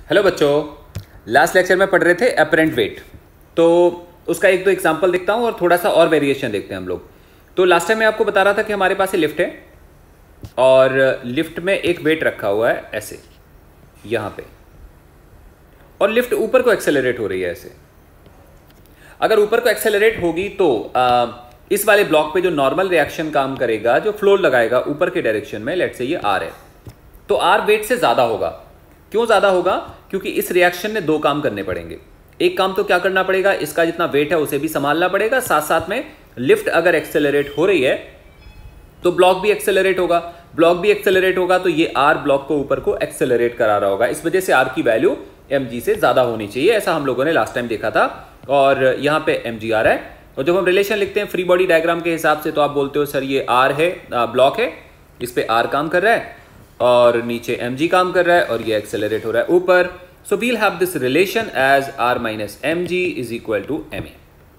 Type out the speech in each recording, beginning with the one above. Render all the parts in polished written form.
Hello बच्चों, last lecture में पढ़ रहे थे अपरेंट वेट। तो उसका एक दो एग्जांपल देखता हूँ और थोड़ा सा और वेरिएशन देखते हैं हम लोग। तो लास्ट टाइम मैं आपको बता रहा था कि हमारे पास ये लिफ्ट है और लिफ्ट में एक वेट रखा हुआ है ऐसे यहाँ पे, और लिफ्ट ऊपर को एक्सेलरेट हो रही है ऐसे। अगर ऊपर को एक्सेलरेट होगी तो इस वाले ब्लॉक पे जो नॉर्मल रिएक्शन काम करेगा, जो फ्लो लगाएगा ऊपर के डायरेक्शन में, लेट्स से ये आर है, तो आर वेट से ज्यादा होगा। क्यों ज्यादा होगा? क्योंकि इस रिएक्शन में दो काम करने पड़ेंगे। एक काम तो क्या करना पड़ेगा, इसका जितना वेट है उसे भी संभालना पड़ेगा, साथ साथ में लिफ्ट अगर एक्सेलरेट हो रही है तो ब्लॉक भी एक्सेलरेट होगा। ब्लॉक भी एक्सेलरेट होगा तो ये आर ब्लॉक को ऊपर को एक्सेलरेट करा रहा होगा। इस वजह से आर की वैल्यू mg से ज्यादा होनी चाहिए, ऐसा हम लोगों ने लास्ट टाइम देखा था। और यहाँ पे mg आ रहा है, और जब हम रिलेशन लिखते हैं फ्री बॉडी डायग्राम के हिसाब से तो आप बोलते हो सर ये आर है, ब्लॉक है, इस पे आर काम कर रहा है और नीचे mg काम कर रहा है और ये एक्सेलरेट हो रहा है ऊपर। So we'll have this relation as r minus mg is equal to ma।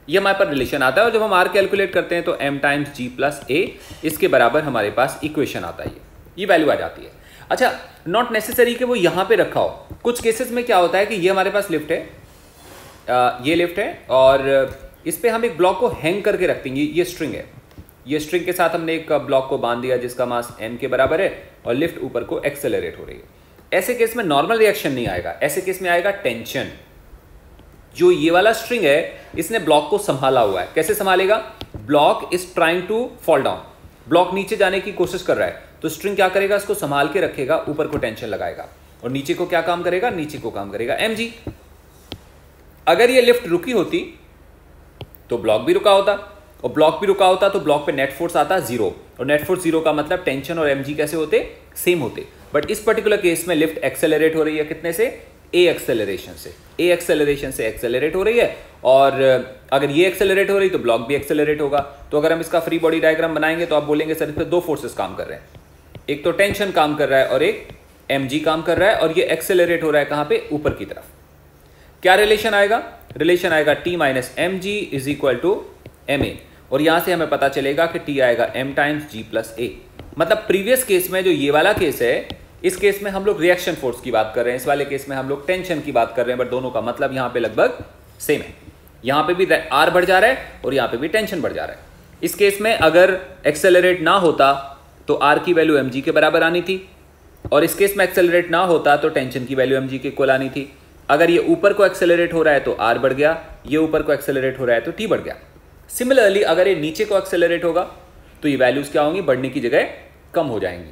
ये हमारे पास रिलेशन आता है, और जब हम r कैलकुलेट करते हैं तो m times g plus a, इसके बराबर हमारे पास इक्वेशन आता है, ये वैल्यू आ जाती है। अच्छा, नॉट नेसेसरी कि वो यहाँ पे रखा हो। कुछ केसेस में क्या होता है कि ये हमारे पास लिफ्ट है, ये लिफ्ट है और इस पे हम एक ब्लॉक को हैंग करके रख देंगे। ये स्ट्रिंग है, ये स्ट्रिंग के साथ हमने एक ब्लॉक को बांध दिया जिसका मास m के बराबर है और लिफ्ट ऊपर को एक्सेलरेट हो रही है। ऐसे केस में नॉर्मल रिएक्शन नहीं आएगा, ऐसे केस में आएगा टेंशन। जो ये वाला स्ट्रिंग है इसने ब्लॉक को संभाला हुआ है। कैसे संभालेगा? Block is trying to fall down, block नीचे जाने की कोशिश कर रहा है, तो स्ट्रिंग क्या करेगा, इसको संभाल के रखेगा, ऊपर को टेंशन लगाएगा, और नीचे को क्या काम करेगा, नीचे को काम करेगा mg। अगर ये लिफ्ट रुकी होती तो ब्लॉक भी रुका होता, और ब्लॉक भी रुका होता तो ब्लॉक पे नेट फोर्स आता जीरो, और नेट फोर्स जीरो का मतलब टेंशन और mg कैसे होते, सेम होते। बट इस पर्टिकुलर केस में लिफ्ट एक्सेलरेट हो रही है कितने से, a एक्सेलरेशन से। a एक्सेलरेशन से एक्सेलरेट हो रही है, और अगर ये एक्सेलरेट हो रही तो ब्लॉक भी एक्सेलरेट होगा। तो अगर हम इसका फ्री बॉडी डायग्राम बनाएंगे तो आप बोलेंगे सर इस पे दो फोर्सेस काम कर रहे हैं, एक तो टेंशन काम कर रहा है और एक mg काम कर रहा है, और ये एक्सेलरेट हो रहा है कहां पे, ऊपर की तरफ। क्या रिलेशन आएगा? रिलेशन आएगा t minus mg is equal to ma, और यहां से हमें पता चलेगा कि t आएगा m times g plus a। मतलब प्रीवियस केस में जो ये वाला केस है, इस केस में हम लोग रिएक्शन फोर्स की बात कर रहे हैं, इस वाले केस में हम लोग टेंशन की बात कर रहे हैं, बट दोनों का मतलब यहां पे लगभग सेम है। यहां पे भी r बढ़ जा रहा है और यहां पे भी टेंशन बढ़ जा रहा है। इस केस में अगर एक्सेलरेट ना होता तो r की वैल्यू mg के बराबर आनी थी, और इस केस में एक्सेलरेट ना होता तो टेंशन की वैल्यू mg के इक्वल आनी थी। अगर ये ऊपर को एक्सेलरेट हो रहा है तो r बढ़ गया, ये ऊपर को एक्सेलरेट हो रहा है तो t बढ़ गया। सिमिलरली अगर ये नीचे को एक्सेलरेट होगा तो ये वैल्यूज क्या होंगी, बढ़ने की जगह कम हो जाएंगी।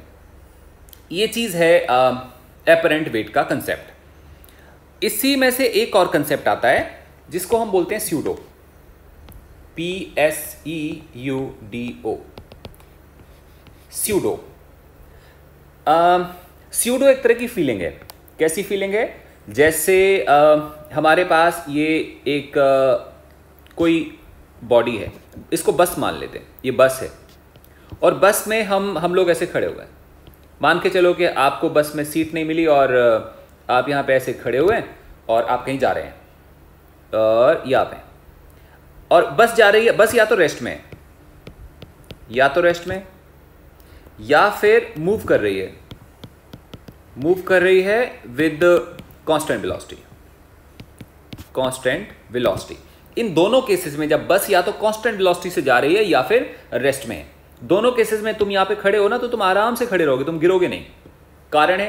ये चीज है अपरेंट वेट का कंसेप्ट। इसी में से एक और कंसेप्ट आता है जिसको हम बोलते हैं स्यूडो, PSEUDO, स्यूडो। स्यूडो एक तरह की फीलिंग है। कैसी फीलिंग है? जैसे हमारे पास ये एक कोई बॉडी है, इसको बस मान लेते हैं, ये बस है, और बस में हम लोग ऐसे खड़े हुए हैं। मान के चलो कि आपको बस में सीट नहीं मिली और आप यहाँ पे ऐसे खड़े हुए हैं और आप कहीं जा रहे हैं और यहाँ पे, और बस जा रही है, बस या तो रेस्ट में है, या तो रेस्ट में, या फिर मूव कर रही है, मूव कर रही है with constant velocity, constant velocity. इन दोनों केसेस में जब बस या तो कांस्टेंट वेलोसिटी से जा रही है या फिर रेस्ट में है, दोनों केसेस में तुम यहां पे खड़े हो ना तो तुम आराम से खड़े रहोगे, तुम गिरोगे नहीं। कारण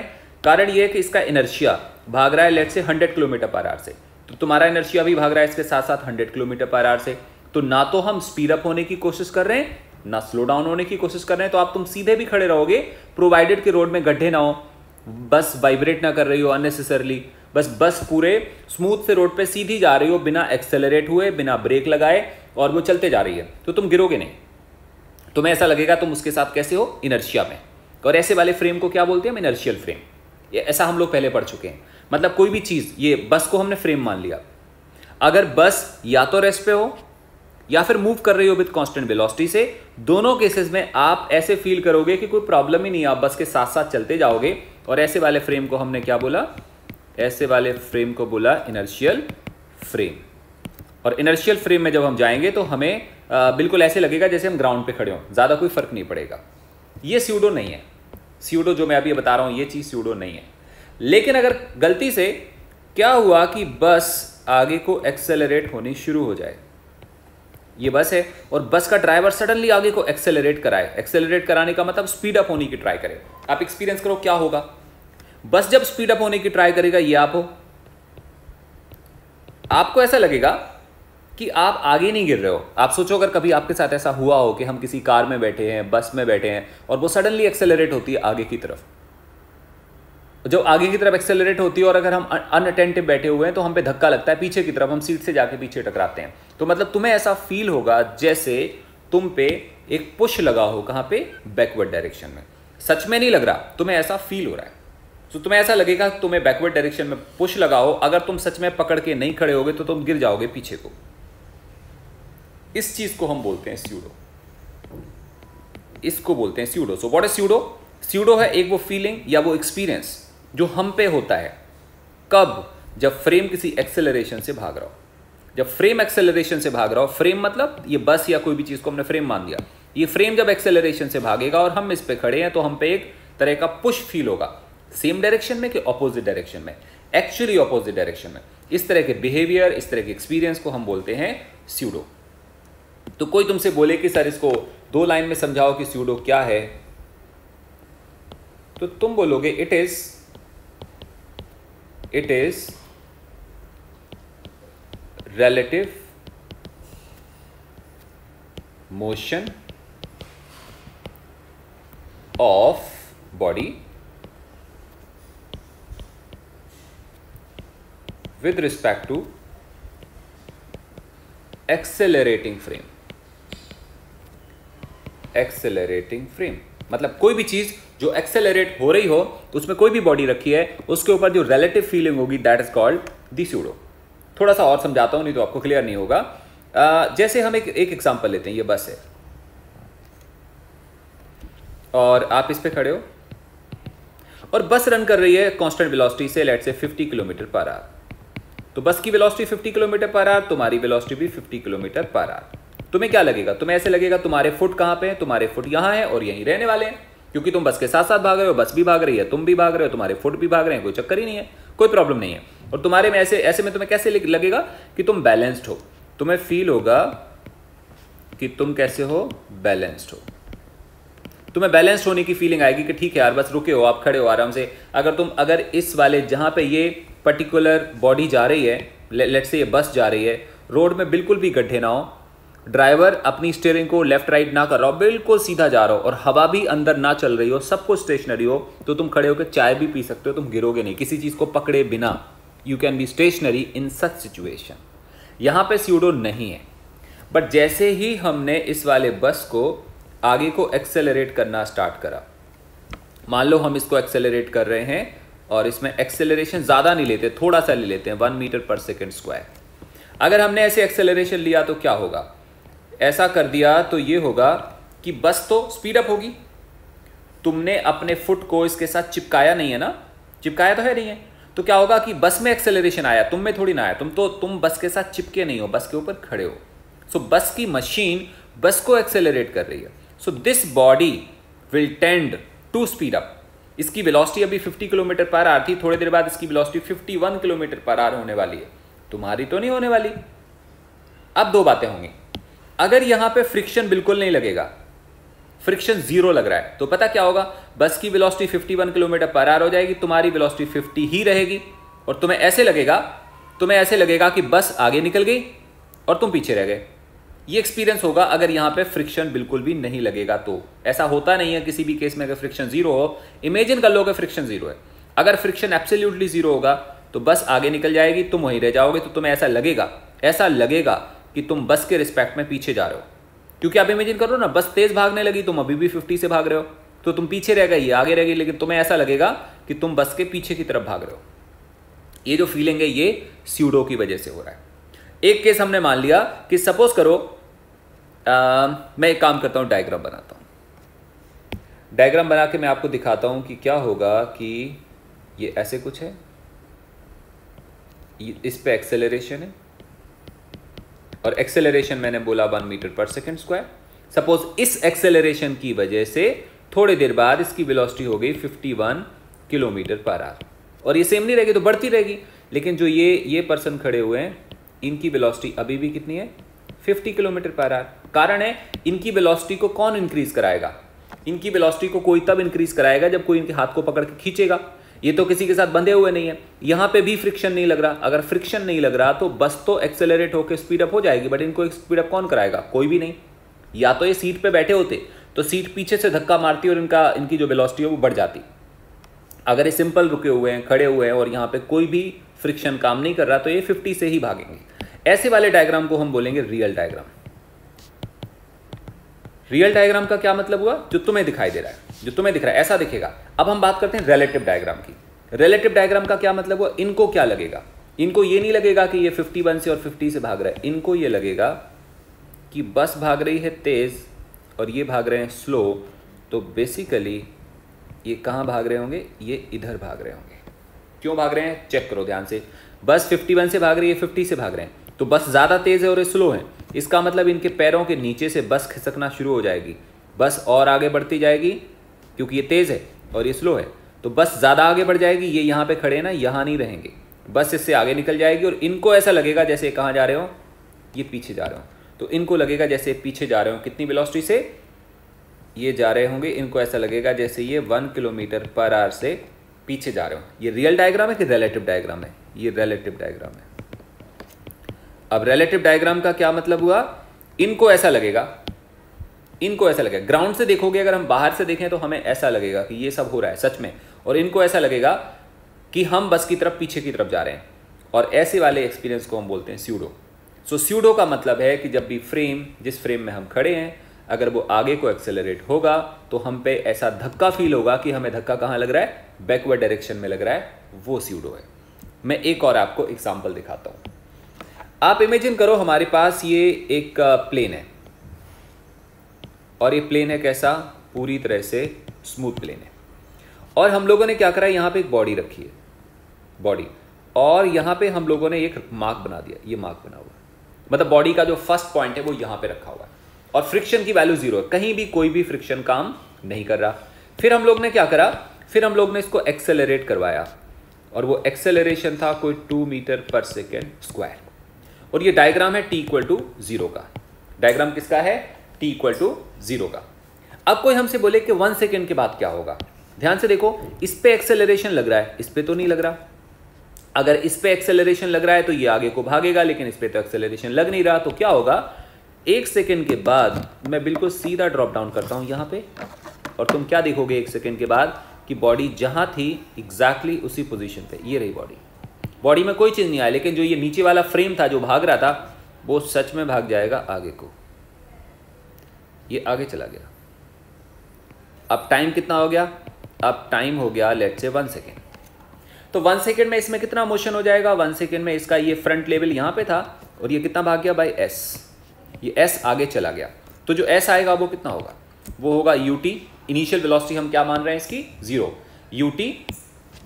यह है कि इसका इनर्शिया भाग रहा है लेट से 100 किलोमीटर पर आवर से, तो तुम्हारा इनर्शिया भी भाग रहा है इसके साथ साथ 100 किलोमीटर पर आवर से। तो ना तो हम स्पीड अप होने की कोशिश कर रहे हैं ना स्लो डाउन होने की कोशिश कर रहे हैं, तो आप तुम सीधे भी खड़े रहोगे, प्रोवाइडेड कि रोड में गड्ढे ना हो, बस वाइब्रेट ना कर रही हो अननेसेसरली, बस पूरे स्मूथ से रोड पे सीधी जा रही हो बिना एक्सेलरेट हुए, बिना ब्रेक लगाए, और वो चलते जा रही है, तो तुम गिरोगे नहीं। तुम्हें ऐसा लगेगा तुम उसके साथ कैसे हो, इनर्शिया में। और ऐसे वाले फ्रेम को क्या बोलते हैं हम, इनर्शियल फ्रेम। ये ऐसा हम लोग पहले पढ़ चुके हैं। मतलब कोई भी चीज, ये बस को हमने फ्रेम मान लिया, अगर बस या तो रेस्ट पे हो या फिर मूव कर रही हो विद कांस्टेंट वेलोसिटी से, दोनों केसेस में आप ऐसे फील करोगे कि कोई प्रॉब्लम ही नहीं है, आप बस के साथ साथ चलते जाओगे। और ऐसे वाले फ्रेम को हमने क्या बोला, ऐसे वाले फ्रेम को बोला इनर्शियल फ्रेम। और इनर्शियल फ्रेम में जब हम जाएंगे तो हमें बिल्कुल ऐसे लगेगा जैसे हम ग्राउंड पे खड़े हों, ज्यादा कोई फर्क नहीं पड़ेगा। ये स्यूडो नहीं है, स्यूडो जो मैं अभी बता रहा हूं ये चीज स्यूडो नहीं है। लेकिन अगर गलती से क्या हुआ कि बस आगे को एक्सेलरेट होनी शुरू हो जाए। ये बस है और बस का ड्राइवर सडनली आगे को एक्सेलरेट कराए। एक्सेलरेट कराने का मतलब स्पीड अप होने की ट्राई करे। आप एक्सपीरियंस करो क्या होगा। बस जब स्पीड अप होने की ट्राई करेगा, ये आप हो, आपको ऐसा लगेगा कि आप आगे नहीं गिर रहे हो। आप सोचो अगर कभी आपके साथ ऐसा हुआ हो कि हम किसी कार में बैठे हैं, बस में बैठे हैं और वो सडनली एक्सेलरेट होती है आगे की तरफ। जो आगे की तरफ एक्सेलरेट होती है और अगर हम अनअटेंटिव बैठे हुए हैं तो हम पे धक्का लगता है पीछे की तरफ, हम सीट से जाके पीछे टकराते हैं। तो मतलब तुम्हें ऐसा फील होगा जैसे तुम पे एक पुश लगा हो। कहां पे? बैकवर्ड डायरेक्शन में। सच में नहीं लग रहा, तुम्हें ऐसा फील हो रहा है। तो तुम्हें ऐसा लगेगा तुम्हें बैकवर्ड डायरेक्शन में पुश लगा हो। अगर तुम सच में पकड़ के नहीं खड़े होगे तो तुम गिर जाओगे पीछे को। इस चीज को हम बोलते हैं स्यूडो। इसको बोलते हैं pseudo. So what is pseudo? Pseudo है एक वो फीलिंग या वो एक्सपीरियंस जो हम पे होता है। कब? जब फ्रेम किसी एक्सेलरेशन से भाग रहा हो। जब फ्रेम एक्सेलरेशन से भाग रहा हो, फ्रेम मतलब ये बस या कोई भी चीज को हमने फ्रेम मान दिया, ये फ्रेम जब एक्सेलरेशन से भागेगा और हम इस पे खड़े हैं तो हम पे एक तरह का पुश फील होगा। सेम डायरेक्शन में कि ऑपोजिट डायरेक्शन में? एक्चुअली ऑपोजिट डायरेक्शन में। इस तरह के बिहेवियर, इस तरह के एक्सपीरियंस को हम बोलते हैं स्यूडो। तो कोई तुमसे बोले कि सर इसको 2 लाइन में समझाओ कि स्यूडो क्या है, तो तुम बोलोगे it is relative motion of body with respect to accelerating frame. Accelerating frame मतलब कोई भी चीज जो एक्सेलरेट हो रही हो, तो उसमें कोई भी बॉडी रखी है, उसके ऊपर जो रिलेटिव फीलिंग होगी that is called the pseudo. थोड़ा सा और समझाता हूं, नहीं तो आपको क्लियर नहीं होगा। जैसे हम एक एग्जांपल लेते हैं। ये बस है और आप इस पे खड़े हो और बस रन कर रही है कांस्टेंट वेलोसिटी से, let's say 50 kilometre per hour. तो बस की वेलोसिटी 50 किलोमीटर पर आवर, तुम्हारी वेलोसिटी भी 50 किलोमीटर पर आवर। तुम्हें क्या लगेगा? तुम्हें ऐसे लगेगा तुम्हारे फुट कहां पे हैं? तुम्हारे फुट यहां हैं और यहीं रहने वाले हैं, क्योंकि तुम बस के साथ साथ भाग रहे हो, बस भी भाग रही है, तुम भी भाग रहे हो, तुम्हारे फुट भी भाग रहे हैं, कोई चक्कर ही नहीं है, कोई प्रॉब्लम नहीं है। और तुम्हारे में ऐसे में तुम्हें कैसे लगेगा कि तुम बैलेंस्ड हो। तुम्हें फील होगा कि तुम कैसे हो? बैलेंस्ड हो। तुम्हें बैलेंस्ड होने की फीलिंग आएगी कि ठीक है यार, बस रुके हो, आप खड़े हो आराम से। अगर इस वाले जहां पे ये पर्टिकुलर बॉडी जा रही है, लेट्स से ये बस जा रही है, रोड में बिल्कुल भी गड्ढे ना हो, ड्राइवर अपनी स्टीयरिंग को लेफ्ट राइट ना कर रहा हो, बिल्कुल सीधा जा रहा हो और हवा भी अंदर ना चल रही हो, सब कुछ स्टेशनरी हो, तो तुम खड़े होकर चाय भी पी सकते हो, तुम गिरोगे नहीं किसी चीज को पकड़े बिना। You can be stationary in such situation. यहां पे स्यूडो नहीं है। बट जैसे ही हमने इस वाले बस को आगे को एक्सेलरेट करना स्टार्ट करा, मान लो हम इसको एक्सेलरेट कर रहे हैं और इसमें एक्सेलरेशन ज्यादा नहीं लेते, थोड़ा सा ले लेते हैं, 1 मीटर पर सेकेंड स्क्वायर। अगर हमने ऐसे एक्सेलरेशन लिया तो क्या होगा? ऐसा कर दिया तो ये होगा कि बस तो स्पीड अप होगी। तुमने अपने फुट को इसके साथ चिपकाया नहीं है ना, चिपकाया तो है नहीं है, तो क्या होगा कि बस में एक्सेलरेशन आया, तुम में थोड़ी ना आया। तुम बस के साथ चिपके नहीं हो, बस के ऊपर खड़े हो। सो बस की मशीन बस को एक्सेलरेट कर रही है। So this body will tend to speed up. इसकी वेलोसिटी अभी 50 किलोमीटर पर आवर थी, थोड़ी देर बाद इसकी वेलोसिटी 51 किलोमीटर पर आवर होने वाली है। तुम्हारी तो नहीं होने वाली। अब 2 बातें होंगी। अगर यहां पे फ्रिक्शन बिल्कुल नहीं लगेगा, फ्रिक्शन 0 लग रहा है, तो पता क्या होगा? बस की वेलोसिटी 51 किलोमीटर पर आवर हो जाएगी, तुम्हारी वेलोसिटी 50 ही रहेगी और तुम्हें ऐसे लगेगा कि बस आगे निकल गई और तुम पीछे रह गए। ये एक्सपीरियंस होगा अगर यहां पे फ्रिक्शन बिल्कुल भी नहीं लगेगा तो। ऐसा होता नहीं है किसी भी केस में अगर फ्रिक्शन 0 हो। इमेजिन कर लो कि फ्रिक्शन 0 है। अगर फ्रिक्शन एब्सोल्युटली 0 होगा तो बस आगे निकल जाएगी, तुम वहीं रह जाओगे। तो तुम्हें ऐसा लगेगा कि तुम बस के रिस्पेक्ट में पीछे जा रहे हो, क्योंकि आप इमेजिन करो ना, बस तेज भागने लगी, तुम अभी भी 50 से भाग रहे हो, तो तुम पीछे रह गई, आगे रह गई, लेकिन तुम्हें ऐसा लगेगा कि तुम बस के पीछे की तरफ भाग रहे हो। ये जो फीलिंग है ये स्यूडो की वजह से हो रहा है। एक केस हमने मान लिया कि सपोज करो मैं एक काम करता हूं, डायग्राम बनाता हूं। डायग्राम बना के मैं आपको दिखाता हूं कि क्या होगा कि ये ऐसे कुछ है, इस पे एक्सेलरेशन है और एक्सेलरेशन मैंने बोला 1 मीटर पर सेकेंड स्क्वायर। सपोज इस एक्सेलरेशन की वजह से थोड़ी देर बाद इसकी वेलोसिटी हो गई 51 किलोमीटर पर आवर और ये सेम नहीं रहेगी तो बढ़ती रहेगी। लेकिन जो ये पर्सन खड़े हुए हैं, इनकी वेलोसिटी अभी भी कितनी है? 50 किलोमीटर पर आवर। कारण है, इनकी वेलोसिटी को कौन इंक्रीज कराएगा? इनकी वेलोसिटी को कोई तब इंक्रीज कराएगा जब कोई इनके हाथ को पकड़ के खींचेगा। ये तो किसी के साथ बंधे हुए नहीं है, यहां पे भी फ्रिक्शन नहीं लग रहा। अगर फ्रिक्शन नहीं लग रहा तो बस तो एक्सेलरेट होकर स्पीड अप हो जाएगी, बट इनको स्पीड अप कौन कराएगा? कोई भी नहीं। या तो ये सीट पे बैठे होते तो सीट पीछे से धक्का मारती और इनकी जो वेलोसिटी है वो बढ़ जाती। अगर ये सिंपल रुके हुए हैं, खड़े हुए हैं और यहाँ पे कोई भी फ्रिक्शन काम नहीं कर रहा तो ये 50 से ही भागेंगे। ऐसे वाले डायग्राम को हम बोलेंगे रियल डायग्राम। रियल डायग्राम का क्या मतलब हुआ? जो तुम्हें दिखाई दे रहा है, जो तुम्हें दिख रहा है ऐसा दिखेगा। अब हम बात करते हैं रिलेटिव डायग्राम की। रिलेटिव डायग्राम का क्या मतलब हुआ? इनको क्या लगेगा? इनको ये नहीं लगेगा कि ये 51 से और 50 से भाग रहा है। इनको ये लगेगा कि बस भाग रही है तेज और ये भाग रहे हैं स्लो, तो बेसिकली ये कहाँ भाग रहे होंगे? ये इधर भाग रहे होंगे। क्यों भाग रहे हैं? चेक करो ध्यान से। बस 51 से भाग रही है, 50 से भाग रहे हैं, तो बस ज़्यादा तेज़ है और ये स्लो है। इसका मतलब इनके पैरों के नीचे से बस खिसकना शुरू हो जाएगी। बस और आगे बढ़ती जाएगी क्योंकि ये तेज़ है और ये स्लो है, तो बस ज़्यादा आगे बढ़ जाएगी। ये यहाँ पे खड़े हैं ना, यहाँ नहीं रहेंगे, बस इससे आगे निकल जाएगी। और इनको ऐसा लगेगा जैसे कहाँ जा रहे हो? ये पीछे जा रहे हो, तो इनको लगेगा जैसे पीछे जा रहे हो। कितनी वेलोसिटी से ये जा रहे होंगे? इनको ऐसा लगेगा जैसे ये 1 किलोमीटर पर आवर से पीछे जा रहे हो। ये रियल डायग्राम है कि रिलेटिव डायग्राम है? ये रिलेटिव डायग्राम है। अब रिलेटिव डायग्राम का क्या मतलब हुआ? इनको ऐसा लगेगा, इनको ऐसा लगेगा। ग्राउंड से देखोगे, अगर हम बाहर से देखें तो हमें ऐसा लगेगा कि ये सब हो रहा है सच में, और इनको ऐसा लगेगा कि हम बस की तरफ, पीछे की तरफ जा रहे हैं। और ऐसे वाले एक्सपीरियंस को हम बोलते हैं स्यूडो। सो स्यूडो का मतलब है कि जब भी फ्रेम, जिस फ्रेम में हम खड़े हैं, अगर वो आगे को एक्सेलरेट होगा तो हम पे ऐसा धक्का फील होगा कि हमें धक्का कहाँ लग रहा है? बैकवर्ड डायरेक्शन में लग रहा है। वो स्यूडो है। मैं एक और आपको एग्जांपल दिखाता हूँ। आप इमेजिन करो हमारे पास ये एक प्लेन है, और ये प्लेन है कैसा? पूरी तरह से स्मूथ प्लेन है। और हम लोगों ने क्या करा है? यहाँ पे एक बॉडी रखी है, बॉडी, और यहाँ पे हम लोगों ने एक मार्क बना दिया। ये मार्क बना हुआ, मतलब बॉडी का जो फर्स्ट पॉइंट है वो यहाँ पे रखा हुआ है, और फ्रिक्शन की वैल्यू 0 है। कहीं भी कोई भी फ्रिक्शन काम नहीं कर रहा। फिर हम लोग ने क्या करा? फिर हम लोग ने इसको एक्सेलरेट करवाया, और वो एक्सेलरेशन था कोई 2 मीटर पर सेकेंड स्क्वायर। और ये डायग्राम है t = 0 का। डायग्राम किसका है? t = 0 का। अब कोई हमसे बोले कि 1 सेकेंड के बाद क्या होगा? ध्यान से देखो, इस पे एक्सेलरेशन लग रहा है, इस पे तो नहीं लग रहा। अगर इस पे एक्सेलरेशन लग रहा है तो ये आगे को भागेगा, लेकिन इस पे तो एक्सेलरेशन लग नहीं रहा। तो क्या होगा? 1 सेकेंड के बाद मैं बिल्कुल सीधा ड्रॉप डाउन करता हूं यहाँ पे, और तुम क्या देखोगे 1 सेकेंड के बाद? कि बॉडी जहां थी एग्जैक्टली उसी पोजीशन पे ये रही बॉडी। बॉडी में कोई चीज़ नहीं आया, लेकिन जो ये नीचे वाला फ्रेम था जो भाग रहा था, वो सच में भाग जाएगा आगे को। ये आगे चला गया। अब टाइम कितना हो गया? अब टाइम हो गया लेट्स से 1 सेकेंड। तो 1 सेकेंड में इसमें कितना मोशन हो जाएगा? 1 सेकेंड में इसका ये फ्रंट लेवल यहाँ पे था, और ये कितना भाग गया भाई? s। ये s आगे चला गया, तो जो s आएगा वो कितना होगा? वो होगा ut। इनिशियल वेलोसिटी हम क्या मान रहे हैं इसकी? 0। ut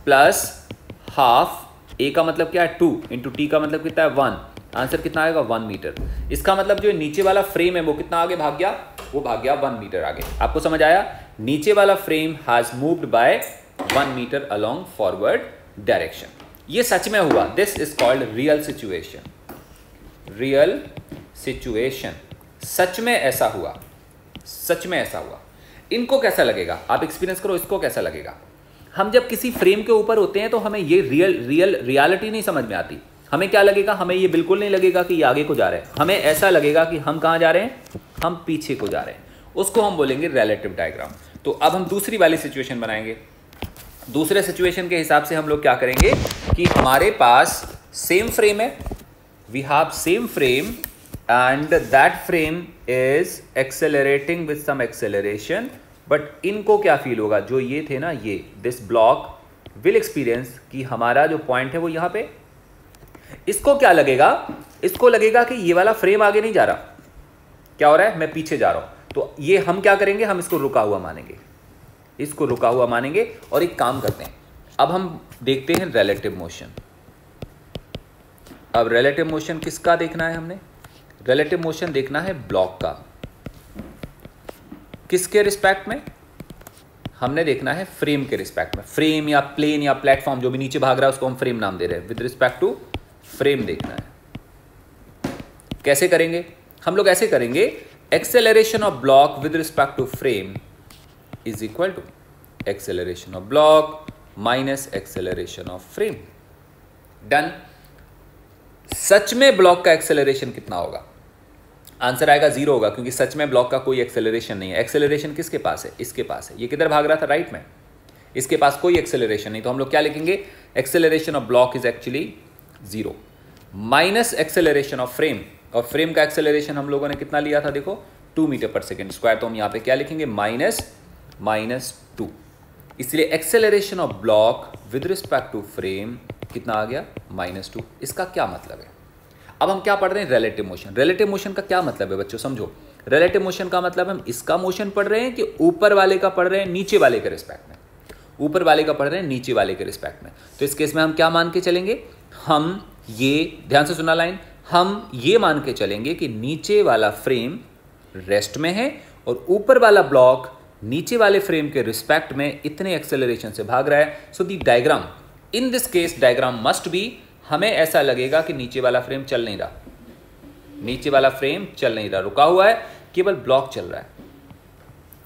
प्लस हाफ, a का मतलब क्या है? 2 इंटू t का मतलब कितना है? 1। आंसर कितना आएगा? 1 मीटर। इसका मतलब जो नीचे वाला फ्रेम है वो कितना आगे भाग गया? वो भाग गया 1 मीटर आगे। आपको समझ आया? नीचे वाला frame has moved by 1 metre along forward direction. ये सच में हुआ। This is called real situation. Real situation, सच में ऐसा हुआ, सच में ऐसा हुआ। इनको कैसा लगेगा? आप एक्सपीरियंस करो, इसको कैसा लगेगा? हम जब किसी फ्रेम के ऊपर होते हैं तो हमें ये रियलिटी नहीं समझ में आती। हमें क्या लगेगा? हमें ये बिल्कुल नहीं लगेगा कि ये आगे को जा रहे हैं। हमें ऐसा लगेगा कि हम कहाँ जा रहे हैं? हम पीछे को जा रहे हैं। उसको हम बोलेंगे रिलेटिव डायग्राम। तो अब हम दूसरी वाली सिचुएशन बनाएंगे। दूसरे सिचुएशन के हिसाब से हम लोग क्या करेंगे कि हमारे पास सेम फ्रेम है, we have same frame and that frame is accelerating with some acceleration, but इनको क्या फील होगा? जो ये थे ना, ये this block will experience कि हमारा जो पॉइंट है वो यहाँ पे। इसको क्या लगेगा? इसको लगेगा कि ये वाला फ्रेम आगे नहीं जा रहा, क्या हो रहा है? मैं पीछे जा रहा हूं। तो ये हम क्या करेंगे? हम इसको रुका हुआ मानेंगे, इसको रुका हुआ मानेंगे। और एक काम करते हैं, अब हम देखते हैं रिलेटिव मोशन। अब रिलेटिव मोशन किसका देखना है? हमने रिलेटिव मोशन देखना है ब्लॉक का। किसके रिस्पेक्ट में? हमने देखना है फ्रेम के रिस्पेक्ट में, फ्रेम या प्लेन या प्लेटफॉर्म जो भी नीचे भाग रहा है उसको हम फ्रेम नाम दे रहे हैं, विद रिस्पेक्ट टू फ्रेम देखना है। कैसे करेंगे हम लोग? ऐसे करेंगे, acceleration of block with respect to frame is equal to acceleration of block minus acceleration of frame. Done. सच में ब्लॉक का एक्सेलरेशन कितना होगा? आंसर आएगा 0 होगा, क्योंकि सच में ब्लॉक का कोई एक्सेलरेशन नहीं है। एक्सेलरेशन किसके पास है? इसके पास है। ये किधर भाग रहा था? राइट में। इसके पास कोई एक्सेलरेशन नहीं, तो हम लोग क्या लिखेंगे? Acceleration of block is actually 0 minus acceleration of frame. और फ्रेम का एक्सेलरेशन हम लोगों ने कितना लिया था? देखो 2 मीटर पर सेकेंड स्क्वायर। तो हम यहाँ पे क्या लिखेंगे? माइनस 2। इसलिए acceleration of block with respect to frame कितना आ गया? -2। इसका क्या मतलब है? अब हम क्या पढ़ रहे हैं? Relative motion. रिलेटिव मोशन का क्या मतलब है बच्चों? समझो, रिलेटिव मोशन का मतलब हम इसका मोशन पढ़ रहे हैं कि ऊपर वाले का पढ़ रहे हैं नीचे वाले के रिस्पेक्ट में? ऊपर वाले का पढ़ रहे हैं नीचे वाले के रिस्पेक्ट में। तो इस केस में हम क्या मान के चलेंगे? हम ये, ध्यान से सुना लाइन, हम ये मान के चलेंगे कि नीचे वाला फ्रेम रेस्ट में है और ऊपर वाला ब्लॉक नीचे वाले फ्रेम के रिस्पेक्ट में इतने एक्सेलरेशन से भाग रहा है। So the diagram, in this case diagram must be, हमें ऐसा लगेगा कि नीचे वाला फ्रेम चल नहीं रहा, नीचे वाला फ्रेम चल नहीं रहा, रुका हुआ है, केवल ब्लॉक चल रहा है।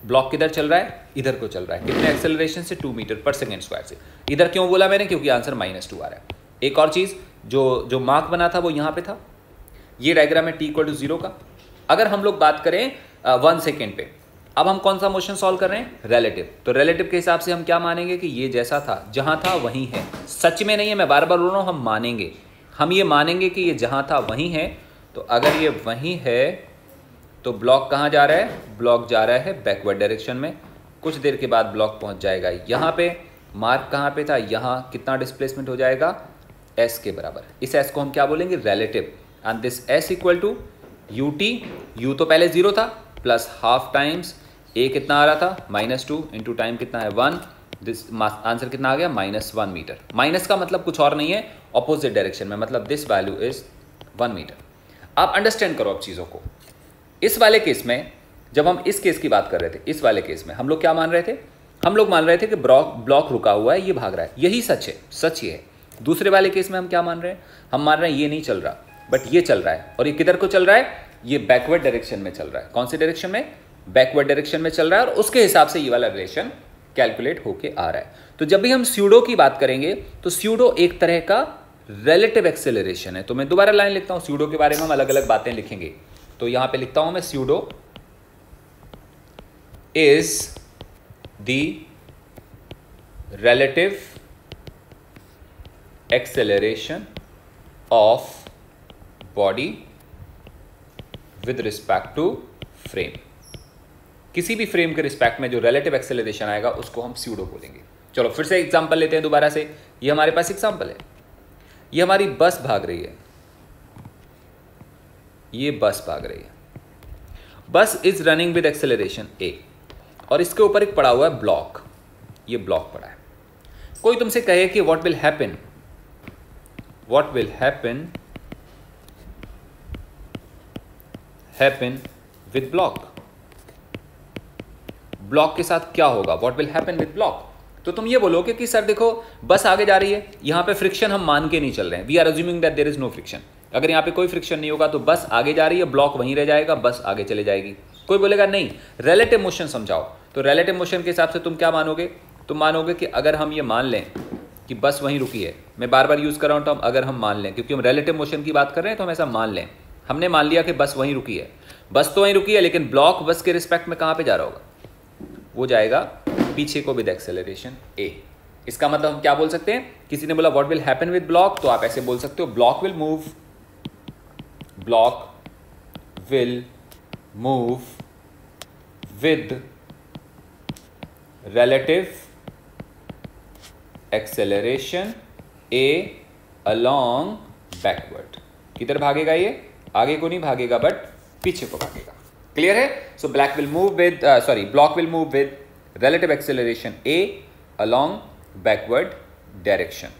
ब्लॉक किधर चल रहा है? इधर को चल रहा है। कितने एक्सेलरेशन से? 2 मीटर पर सेकेंड स्क्वायर से। इधर क्यों बोला मैंने? क्योंकि आंसर -2 आ रहा है। एक और चीज, जो मार्क बना था वो यहां पे था। ये डायग्राम है t=0 का। अगर हम लोग बात करें 1 सेकेंड पे, अब हम कौन सा मोशन सॉल्व कर रहे हैं? रिलेटिव। तो रिलेटिव के हिसाब से हम क्या मानेंगे कि ये जैसा था, जहां था वहीं है। सच में नहीं है, मैं बार बार बोल रहा हूं, हम मानेंगे, हम ये मानेंगे कि ये जहां था वहीं है। तो अगर ये वहीं है तो ब्लॉक कहां जा रहा है? ब्लॉक जा रहा है बैकवर्ड डायरेक्शन में। कुछ देर के बाद ब्लॉक पहुंच जाएगा यहां पे। मार्क कहां पे था? यहां। कितना डिस्प्लेसमेंट हो जाएगा? s के बराबर। इस s को हम क्या बोलेंगे? Relative. And this s equal to ut, u तो पहले 0 था, प्लस हाफ टाइम्स a कितना आ रहा था? -2 इंटू टाइम कितना है? 1। दिस आंसर कितना आ गया? -1 मीटर। माइनस का मतलब कुछ और नहीं है, ऑपोजिट डायरेक्शन में, मतलब दिस वैल्यू इज 1 मीटर। आप अंडरस्टैंड करो अब चीज़ों को। इस वाले केस में, जब हम इस केस की बात कर रहे थे, इस वाले केस में हम लोग क्या मान रहे थे? हम लोग मान रहे थे कि ब्लॉक रुका हुआ है, ये भाग रहा है, यही सच है, सच ये है। दूसरे वाले केस में हम क्या मान रहे हैं? हम मान रहे हैं ये नहीं चल रहा, बट ये चल रहा है। और ये किधर को चल रहा है? ये बैकवर्ड डायरेक्शन में चल रहा है। कौन सी डायरेक्शन में? बैकवर्ड डायरेक्शन में चल रहा है। और उसके हिसाब से ये वाला रिलेशन कैलकुलेट होके आ रहा है। तो जब भी हम स्यूडो की बात करेंगे तो स्यूडो एक तरह का रिलेटिव एक्सेलरेशन है। तो मैं दोबारा लाइन लिखता हूं, स्यूडो के बारे में हम अलग अलग बातें लिखेंगे। तो यहां पे लिखता हूं मैं, pseudo is the relative acceleration of body with respect to frame। किसी भी फ्रेम के रिस्पेक्ट में जो रिलेटिव एक्सेलरेशन आएगा उसको हम स्यूडो बोलेंगे। चलो फिर से एग्जांपल लेते हैं दोबारा से। ये हमारे पास एग्जांपल है, ये हमारी बस भाग रही है, ये बस भाग रही है। बस is running with acceleration a और इसके ऊपर एक पड़ा हुआ है ब्लॉक, ये ब्लॉक पड़ा है। कोई तुमसे कहे कि what will happen with block, block के साथ क्या होगा? What will happen with block? तो तुम ये बोलोगे कि सर देखो बस आगे जा रही है, यहां पे फ्रिक्शन हम मान के नहीं चल रहे हैं, we are assuming that there is no friction. अगर यहां पे कोई फ्रिक्शन नहीं होगा तो बस आगे जा रही है, ब्लॉक वहीं रह जाएगा, बस आगे चले जाएगी। कोई बोलेगा नहीं, रिलेटिव मोशन समझाओ। तो रिलेटिव मोशन के हिसाब से तुम क्या मानोगे? तुम मानोगे कि अगर हम ये मान लें कि बस वहीं रुकी है, मैं बार बार यूज कर रहा हूं टर्म अगर हम मान लें, क्योंकि हम रिलेटिव मोशन की बात कर रहे हैं तो हम ऐसा मान लें। हमने मान लिया कि बस वहीं रुकी है, बस तो वहीं रुकी है, लेकिन ब्लॉक बस के रिस्पेक्ट में कहां पे जा रहा होगा? वो जाएगा पीछे को विद एक्सेलरेशन a। इसका मतलब हम क्या बोल सकते हैं? किसी ने बोला what will happen with block, तो आप ऐसे बोल सकते हो block will move with relative acceleration a along backward। किधर भागेगा ये? आगे को नहीं भागेगा बट पीछे को भागेगा। क्लियर है? So block will move with relative acceleration a along backward direction।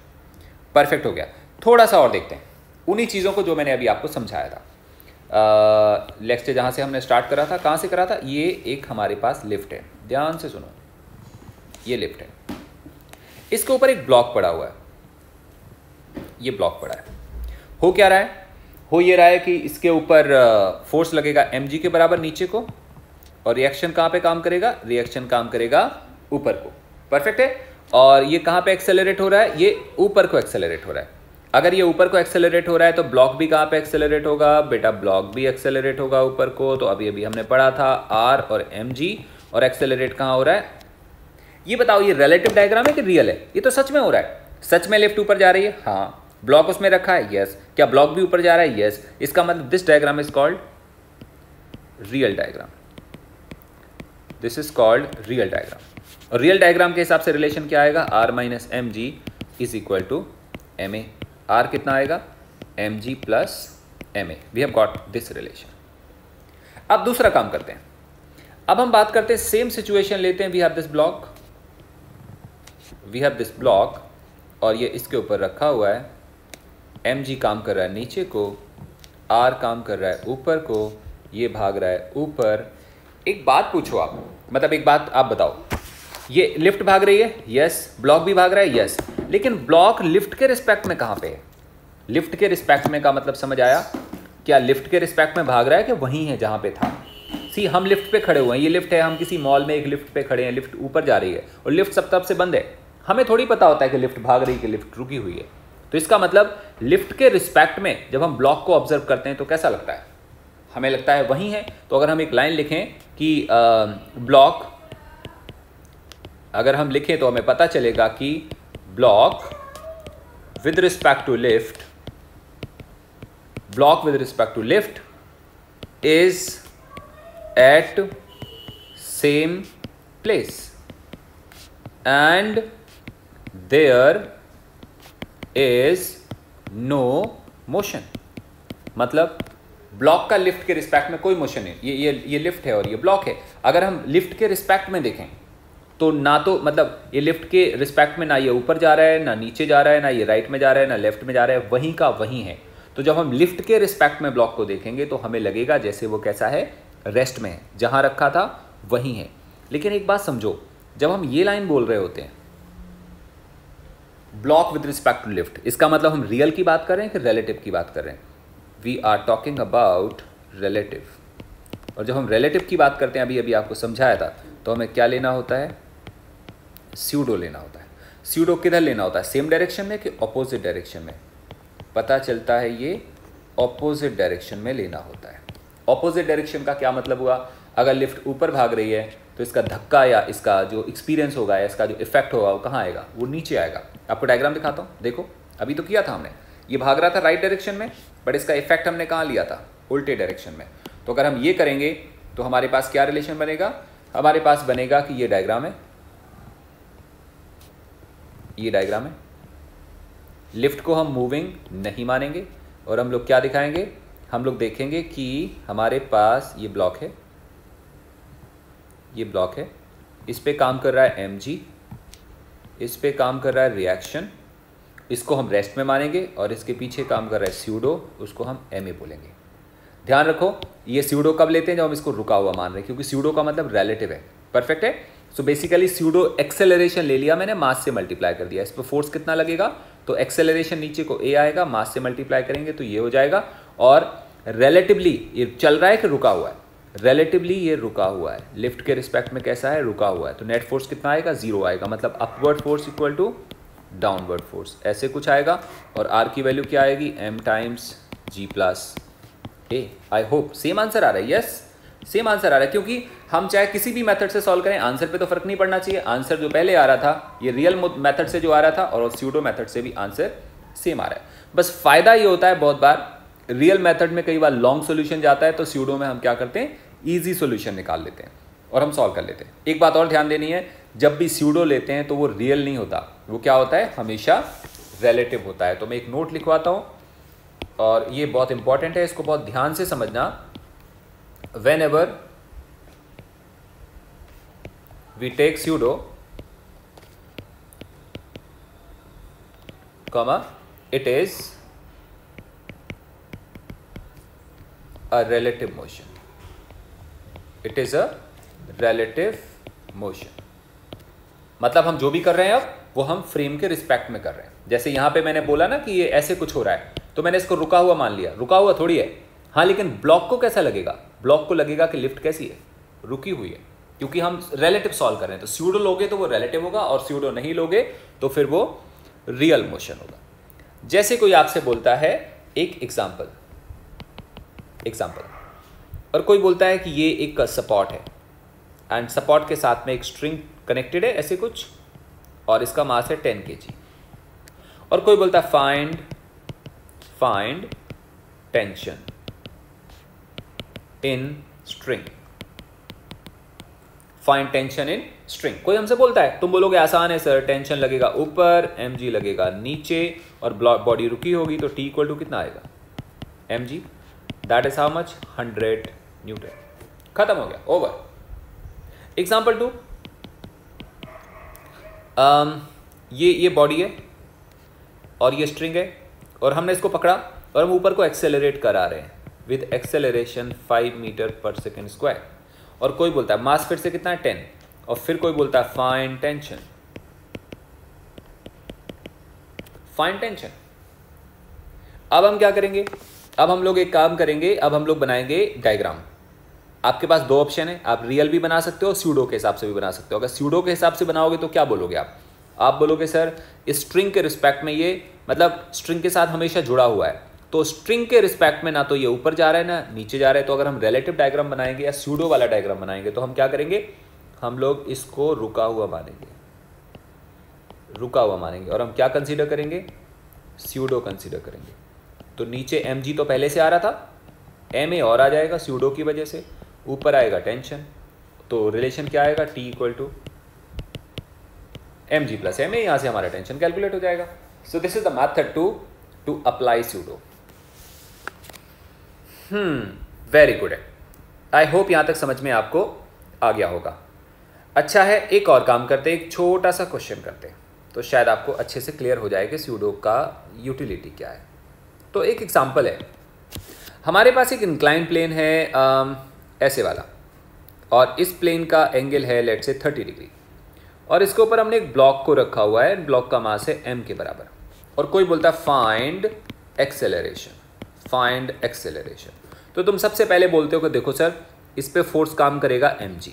Perfect हो गया। थोड़ा सा और देखते हैं उन्हीं चीजों को जो मैंने अभी आपको समझाया था। नेक्स्ट जहां से हमने स्टार्ट करा था, कहां से करा था? ये एक हमारे पास लिफ्ट है, ध्यान से सुनो। ये लिफ्ट है, इसके ऊपर एक ब्लॉक पड़ा हुआ है, ये ब्लॉक पड़ा है। हो क्या रहा है? हो ये रहा है कि इसके ऊपर फोर्स लगेगा mg के बराबर नीचे को, और रिएक्शन कहाँ पे काम करेगा? रिएक्शन काम करेगा ऊपर को। परफेक्ट है। और ये कहाँ पे एक्सेलरेट हो रहा है? ये ऊपर को एक्सेलरेट हो रहा है। अगर ये ऊपर को एक्सेलरेट हो रहा है तो ब्लॉक भी कहाँ पे एक्सेलरेट होगा? बेटा ब्लॉक भी एक्सेलरेट होगा ऊपर को। तो अभी अभी हमने पढ़ा था r और mg, और एक्सेलरेट कहाँ हो रहा है? ये बताओ, ये रिलेटिव डायग्राम है कि रियल है? ये तो सच में हो रहा है। सच में लिफ्ट ऊपर जा रही है, हाँ। ब्लॉक उसमें रखा है, यस। क्या ब्लॉक भी ऊपर जा रहा है? यस। इसका मतलब this diagram is called real diagram. This is called real diagram. और रियल डायग्राम के हिसाब से रिलेशन क्या आएगा? r minus m g is equal to m a. R कितना आएगा? M g plus m a. We have got this relation. अब दूसरा काम करते हैं। अब हम बात करते हैं, सेम सिचुएशन लेते हैं। We have this block, we have this block, और ये इसके ऊपर रखा हुआ है। एम जी काम कर रहा है नीचे को, आर काम कर रहा है ऊपर को, ये भाग रहा है ऊपर। एक बात पूछो आप, मतलब एक बात आप बताओ, ये लिफ्ट भाग रही है, यस। ब्लॉक भी भाग रहा है, यस। लेकिन ब्लॉक लिफ्ट के रिस्पेक्ट में कहाँ पे है? लिफ्ट के रिस्पेक्ट में का मतलब समझ आया? क्या लिफ्ट के रिस्पेक्ट में भाग रहा है कि वहीं है जहाँ पे था? सी, हम लिफ्ट पे खड़े हुए हैं, ये लिफ्ट है, हम किसी मॉल में एक लिफ्ट पे खड़े हैं, लिफ्ट ऊपर जा रही है और लिफ्ट सब तरफ से बंद है। हमें थोड़ी पता होता है कि लिफ्ट भाग रही है कि लिफ्ट रुकी हुई है। तो इसका मतलब लिफ्ट के रिस्पेक्ट में जब हम ब्लॉक को ऑब्जर्व करते हैं तो कैसा लगता है? हमें लगता है वहीं है। तो अगर हम एक लाइन लिखें कि ब्लॉक, अगर हम लिखें तो हमें पता चलेगा कि block with respect to lift, block with respect to lift is at same place and there is no motion। मतलब ब्लॉक का लिफ्ट के रिस्पेक्ट में कोई मोशन है। ये लिफ्ट है और ये ब्लॉक है। अगर हम लिफ्ट के रिस्पेक्ट में देखें तो ना तो मतलब ये लिफ्ट के रिस्पेक्ट में ना ये ऊपर जा रहा है, ना नीचे जा रहा है, ना ये राइट में जा रहा है, ना लेफ्ट में जा रहा है, वहीं का वहीं है। तो जब हम लिफ्ट के रिस्पेक्ट में ब्लॉक को देखेंगे तो हमें लगेगा जैसे वो कैसा है? रेस्ट में है, जहां रखा था वहीं है। लेकिन एक बात समझो, जब हम ये लाइन बोल रहे होते हैं block with respect to lift, इसका मतलब हम रियल की बात कर रहे हैं कि रिलेटिव की बात कर रहे हैं? We are talking about relative. और जब हम रिलेटिव की बात करते हैं, अभी अभी आपको समझाया था, तो हमें क्या लेना होता है? स्यूडो लेना होता है। स्यूडो किधर लेना होता है? सेम डायरेक्शन में कि ऑपोजिट डायरेक्शन में? पता चलता है ये ऑपोजिट डायरेक्शन में लेना होता है। ऑपोजिट डायरेक्शन का क्या मतलब हुआ? अगर लिफ्ट ऊपर भाग रही है तो इसका धक्का या इसका जो एक्सपीरियंस होगा या इसका जो इफेक्ट होगा वो कहाँ आएगा? वो नीचे आएगा। आपको डायग्राम दिखाता हूँ, देखो। अभी तो किया था हमने, ये भाग रहा था राइट डायरेक्शन में, बट इसका इफेक्ट हमने कहाँ लिया था? उल्टे डायरेक्शन में। तो अगर हम ये करेंगे तो हमारे पास क्या रिलेशन बनेगा? हमारे पास बनेगा कि ये डायग्राम है, ये डायग्राम है। लिफ्ट को हम मूविंग नहीं मानेंगे और हम लोग क्या दिखाएंगे? हम लोग देखेंगे कि हमारे पास ये ब्लॉक है, ये ब्लॉक है, इस पे काम कर रहा है mg, इस पे काम कर रहा है रिएक्शन, इसको हम रेस्ट में मानेंगे, और इसके पीछे काम कर रहा है स्यूडो, उसको हम ma बोलेंगे। ध्यान रखो, ये स्यूडो कब लेते हैं? जब हम इसको रुका हुआ मान रहे हैं, क्योंकि स्यूडो का मतलब रिलेटिव है। परफेक्ट है। सो बेसिकली स्यूडो एक्सेलरेशन ले लिया मैंने, मास से मल्टीप्लाई कर दिया। इस पर फोर्स कितना लगेगा? तो एक्सेलरेशन नीचे को a आएगा, मास से मल्टीप्लाई करेंगे तो ये हो जाएगा। और रिलेटिवली ये चल रहा है कि रुका हुआ है? रिलेटिवली ये रुका हुआ है। लिफ्ट के रिस्पेक्ट में कैसा है? रुका हुआ है। तो नेट फोर्स कितना आएगा? 0 आएगा। मतलब upward force equal to downward force, ऐसे कुछ आएगा। और आर की वैल्यू क्या आएगी? m times g plus a. I hope same answer आ रहा है। यस, सेम आंसर आ रहा है, क्योंकि हम चाहे किसी भी मेथड से सॉल्व करें, आंसर पे तो फर्क नहीं पड़ना चाहिए। आंसर जो पहले आ रहा था ये रियल मेथड से जो आ रहा था, और स्यूडो मेथड से भी आंसर सेम आ रहा है। बस फायदा ये होता है, बहुत बार रियल मेथड में कई बार लॉन्ग सोल्यूशन जाता है, तो स्यूडो में हम क्या करते हैं? ईजी सोल्यूशन निकाल लेते हैं और हम सॉल्व कर लेते हैं। एक बात और ध्यान देनी है, जब भी स्यूडो लेते हैं तो वो रियल नहीं होता, वो क्या होता है? हमेशा रिलेटिव होता है। तो मैं एक नोट लिखवाता हूँ, और ये बहुत इंपॉर्टेंट है, इसको बहुत ध्यान से समझना। whenever we take pseudo, comma, it is a relative motion. It is a relative motion. मतलब हम जो भी कर रहे हैं अब वो हम फ्रेम के रिस्पेक्ट में कर रहे हैं। जैसे यहाँ पे मैंने बोला ना कि ये ऐसे कुछ हो रहा है, तो मैंने इसको रुका हुआ मान लिया, रुका हुआ थोड़ी है। हाँ, लेकिन ब्लॉक को कैसा लगेगा? ब्लॉक को लगेगा कि लिफ्ट कैसी है, रुकी हुई है, क्योंकि हम रिलेटिव सॉल्व कर रहे हैं। तो स्यूडो लोगे तो वो रिलेटिव होगा, और स्यूडो नहीं लोगे तो फिर वो रियल मोशन होगा। जैसे कोई आपसे बोलता है एक एग्जाम्पल, और कोई बोलता है कि ये एक सपोर्ट है एंड सपोर्ट के साथ में एक स्ट्रिंग कनेक्टेड है ऐसे कुछ, और इसका मास है 10 kg, और कोई बोलता है find tension in string, find tension in string. कोई हमसे बोलता है, तुम बोलोगे आसान है सर, टेंशन लगेगा ऊपर, mg लगेगा नीचे, और बॉडी रुकी होगी, तो T इक्वल टू कितना आएगा? mg, that is how much? 100 Newton. खत्म हो गया, ओवर। एग्जाम्पल 2, ये बॉडी है और ये स्ट्रिंग है, और हमने इसको पकड़ा और हम ऊपर को एक्सेलरेट करा रहे हैं विद एक्सेलरेशन 5 मीटर पर सेकेंड स्क्वायर। और कोई बोलता है मास फिर से कितना है? 10, और फिर कोई बोलता है फाइंड टेंशन। अब हम क्या करेंगे? अब हम लोग एक काम करेंगे, अब हम लोग बनाएंगे डायग्राम। आपके पास दो ऑप्शन है, आप रियल भी बना सकते हो, स्यूडो के हिसाब से भी बना सकते हो। अगर स्यूडो के हिसाब से बनाओगे तो क्या बोलोगे आप बोलोगे सर इस स्ट्रिंग के रिस्पेक्ट में ये, मतलब स्ट्रिंग के साथ हमेशा जुड़ा हुआ है, तो स्ट्रिंग के रिस्पेक्ट में ना तो ये ऊपर जा रहा है ना नीचे जा रहा है। तो अगर हम रिलेटिव डायग्राम बनाएंगे या स्यूडो वाला डायग्राम बनाएंगे तो हम क्या करेंगे? हम लोग इसको रुका हुआ मानेंगे, और हम क्या कंसीडर करेंगे? स्यूडो कंसीडर करेंगे। तो नीचे mg तो पहले से आ रहा था, ma और आ जाएगा स्यूडो की वजह से, ऊपर आएगा टेंशन, तो रिलेशन क्या आएगा? T equal to mg plus ma, यहां से हमारा टेंशन कैलकुलेट हो जाएगा। So this is the method to apply pseudo. Very good है, आई होप यहां तक समझ में आपको आ गया होगा। अच्छा है, एक और काम करते हैं, एक छोटा सा क्वेश्चन करते हैं, तो शायद आपको अच्छे से क्लियर हो जाए कि स्यूडो का यूटिलिटी क्या है। तो एक एग्जांपल है, हमारे पास एक इंक्लाइन प्लेन है ऐसे वाला, और इस प्लेन का एंगल है लेट्स से 30 डिग्री, और इसके ऊपर हमने एक ब्लॉक को रखा हुआ है, ब्लॉक का मास है m के बराबर, और कोई बोलता है फाइंड एक्सेलरेशन। तो तुम सबसे पहले बोलते हो कि देखो सर इस पे फोर्स काम करेगा mg,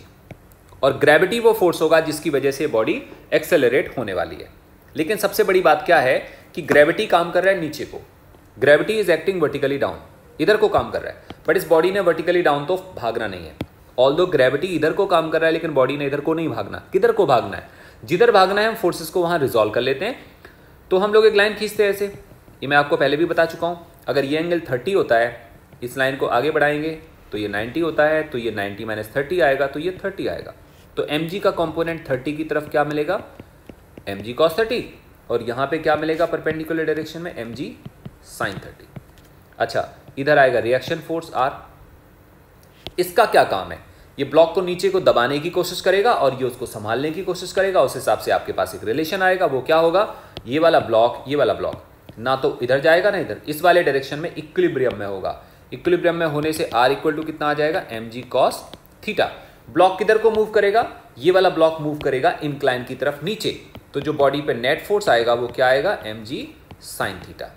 और ग्रेविटी वो फोर्स होगा जिसकी वजह से बॉडी एक्सेलरेट होने वाली है। लेकिन सबसे बड़ी बात क्या है कि ग्रेविटी काम कर रहा है नीचे को, gravity is acting vertically down, इधर को काम कर रहा है, बट इस बॉडी ने वर्टिकली डाउन तो भागना नहीं है। ऑल्दो ग्रेविटी इधर को काम कर रहा है, लेकिन बॉडी ने इधर को नहीं भागना। किधर को भागना है? जिधर भागना है हम फोर्सेस को वहां रिजॉल्व कर लेते हैं। तो हम लोग एक लाइन खींचते हैं ऐसे, ये मैं आपको पहले भी बता चुका हूं। अगर ये एंगल 30 होता है, इस लाइन को आगे बढ़ाएंगे तो ये 90 होता है, तो ये 90 माइनस 30 आएगा, तो ये 30 आएगा। तो mg का कंपोनेंट 30 की तरफ क्या मिलेगा? mg cos 30, और यहाँ पे क्या मिलेगा परपेंडिकुलर डायरेक्शन में? mg sin 30। अच्छा, इधर आएगा रिएक्शन फोर्स R। इसका क्या काम है? ये ब्लॉक को नीचे को दबाने की कोशिश करेगा और ये उसको संभालने की कोशिश करेगा। उस हिसाब से आपके पास एक रिलेशन आएगा, वो क्या होगा? ये वाला ब्लॉक ना तो इधर जाएगा ना इधर, इस वाले डायरेक्शन में इक्विलिब्रियम में होगा। इक्विलिब्रियम में होने से R इक्वल टू कितना आ जाएगा? mg cos theta. ब्लॉक किधर को मूव करेगा? ये वाला ब्लॉक मूव करेगा इंक्लाइन की तरफ नीचे, तो जो बॉडी पे नेट फोर्स आएगा वो क्या आएगा? mg sin theta.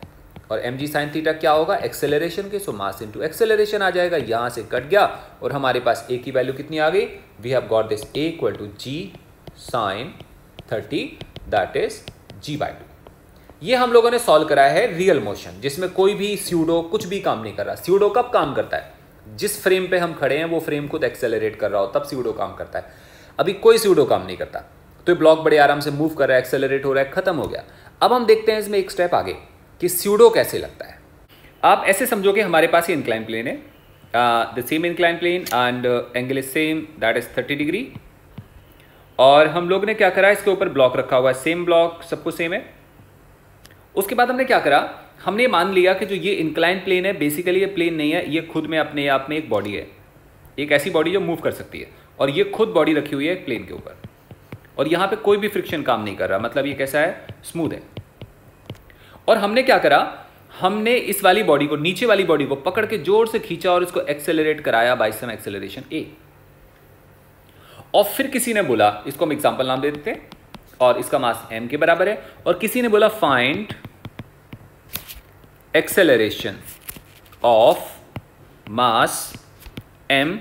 और mg sin थीटा क्या होगा? एक्सेलरेशन के, सो मास इनटू एक्सेलरेशन आ जाएगा। यहां से कट गया और हमारे पास a की वैल्यू कितनी आ गई? We have got this a equal to g sin 30, that is g/2। ये हम लोगों ने सॉल्व करा है रियल मोशन, जिसमें कोई भी स्यूडो कुछ भी काम नहीं कर रहा। स्यूडो कब काम करता है? जिस फ्रेम पे हम खड़े हैं वो फ्रेम खुद एक्सेलरेट कर रहा हो, तब स्यूडो काम करता है। अभी कोई स्यूडो काम नहीं करता, तो ये ब्लॉक बड़े आराम से मूव कर रहा है, एक्सेलरेट हो रहा है, खत्म हो गया। अब हम देखते हैं इसमें एक स्टेप आगे कि स्यूडो कैसे लगता है। आप ऐसे समझोगे हमारे पास ये इंक्लाइन प्लेन है, the same incline plane and angle is same, that is 30 degree. और हम लोग ने क्या करा, इसके ऊपर ब्लॉक रखा हुआ है, सेम ब्लॉक, सब कुछ सेम है। उसके बाद हमने क्या करा, हमने मान लिया कि जो ये इंक्लाइन प्लेन है बेसिकली ये प्लेन नहीं है, ये खुद में अपने आप में एक बॉडी है, एक ऐसी बॉडी जो मूव कर सकती है, और ये खुद बॉडी रखी हुई है एक प्लेन के ऊपर, और यहाँ पे कोई भी फ्रिक्शन काम नहीं कर रहा, मतलब ये कैसा है? स्मूथ है। और हमने क्या करा, हमने इस वाली बॉडी को, नीचे वाली बॉडी को पकड़ के जोर से खींचा और इसको एक्सेलरेट कराया बाय सम एक्सेलरेशन a। और फिर किसी ने बोला, इसको हम एग्जांपल नाम दे देते हैं, और इसका मास m के बराबर है, और किसी ने बोला find acceleration of mass m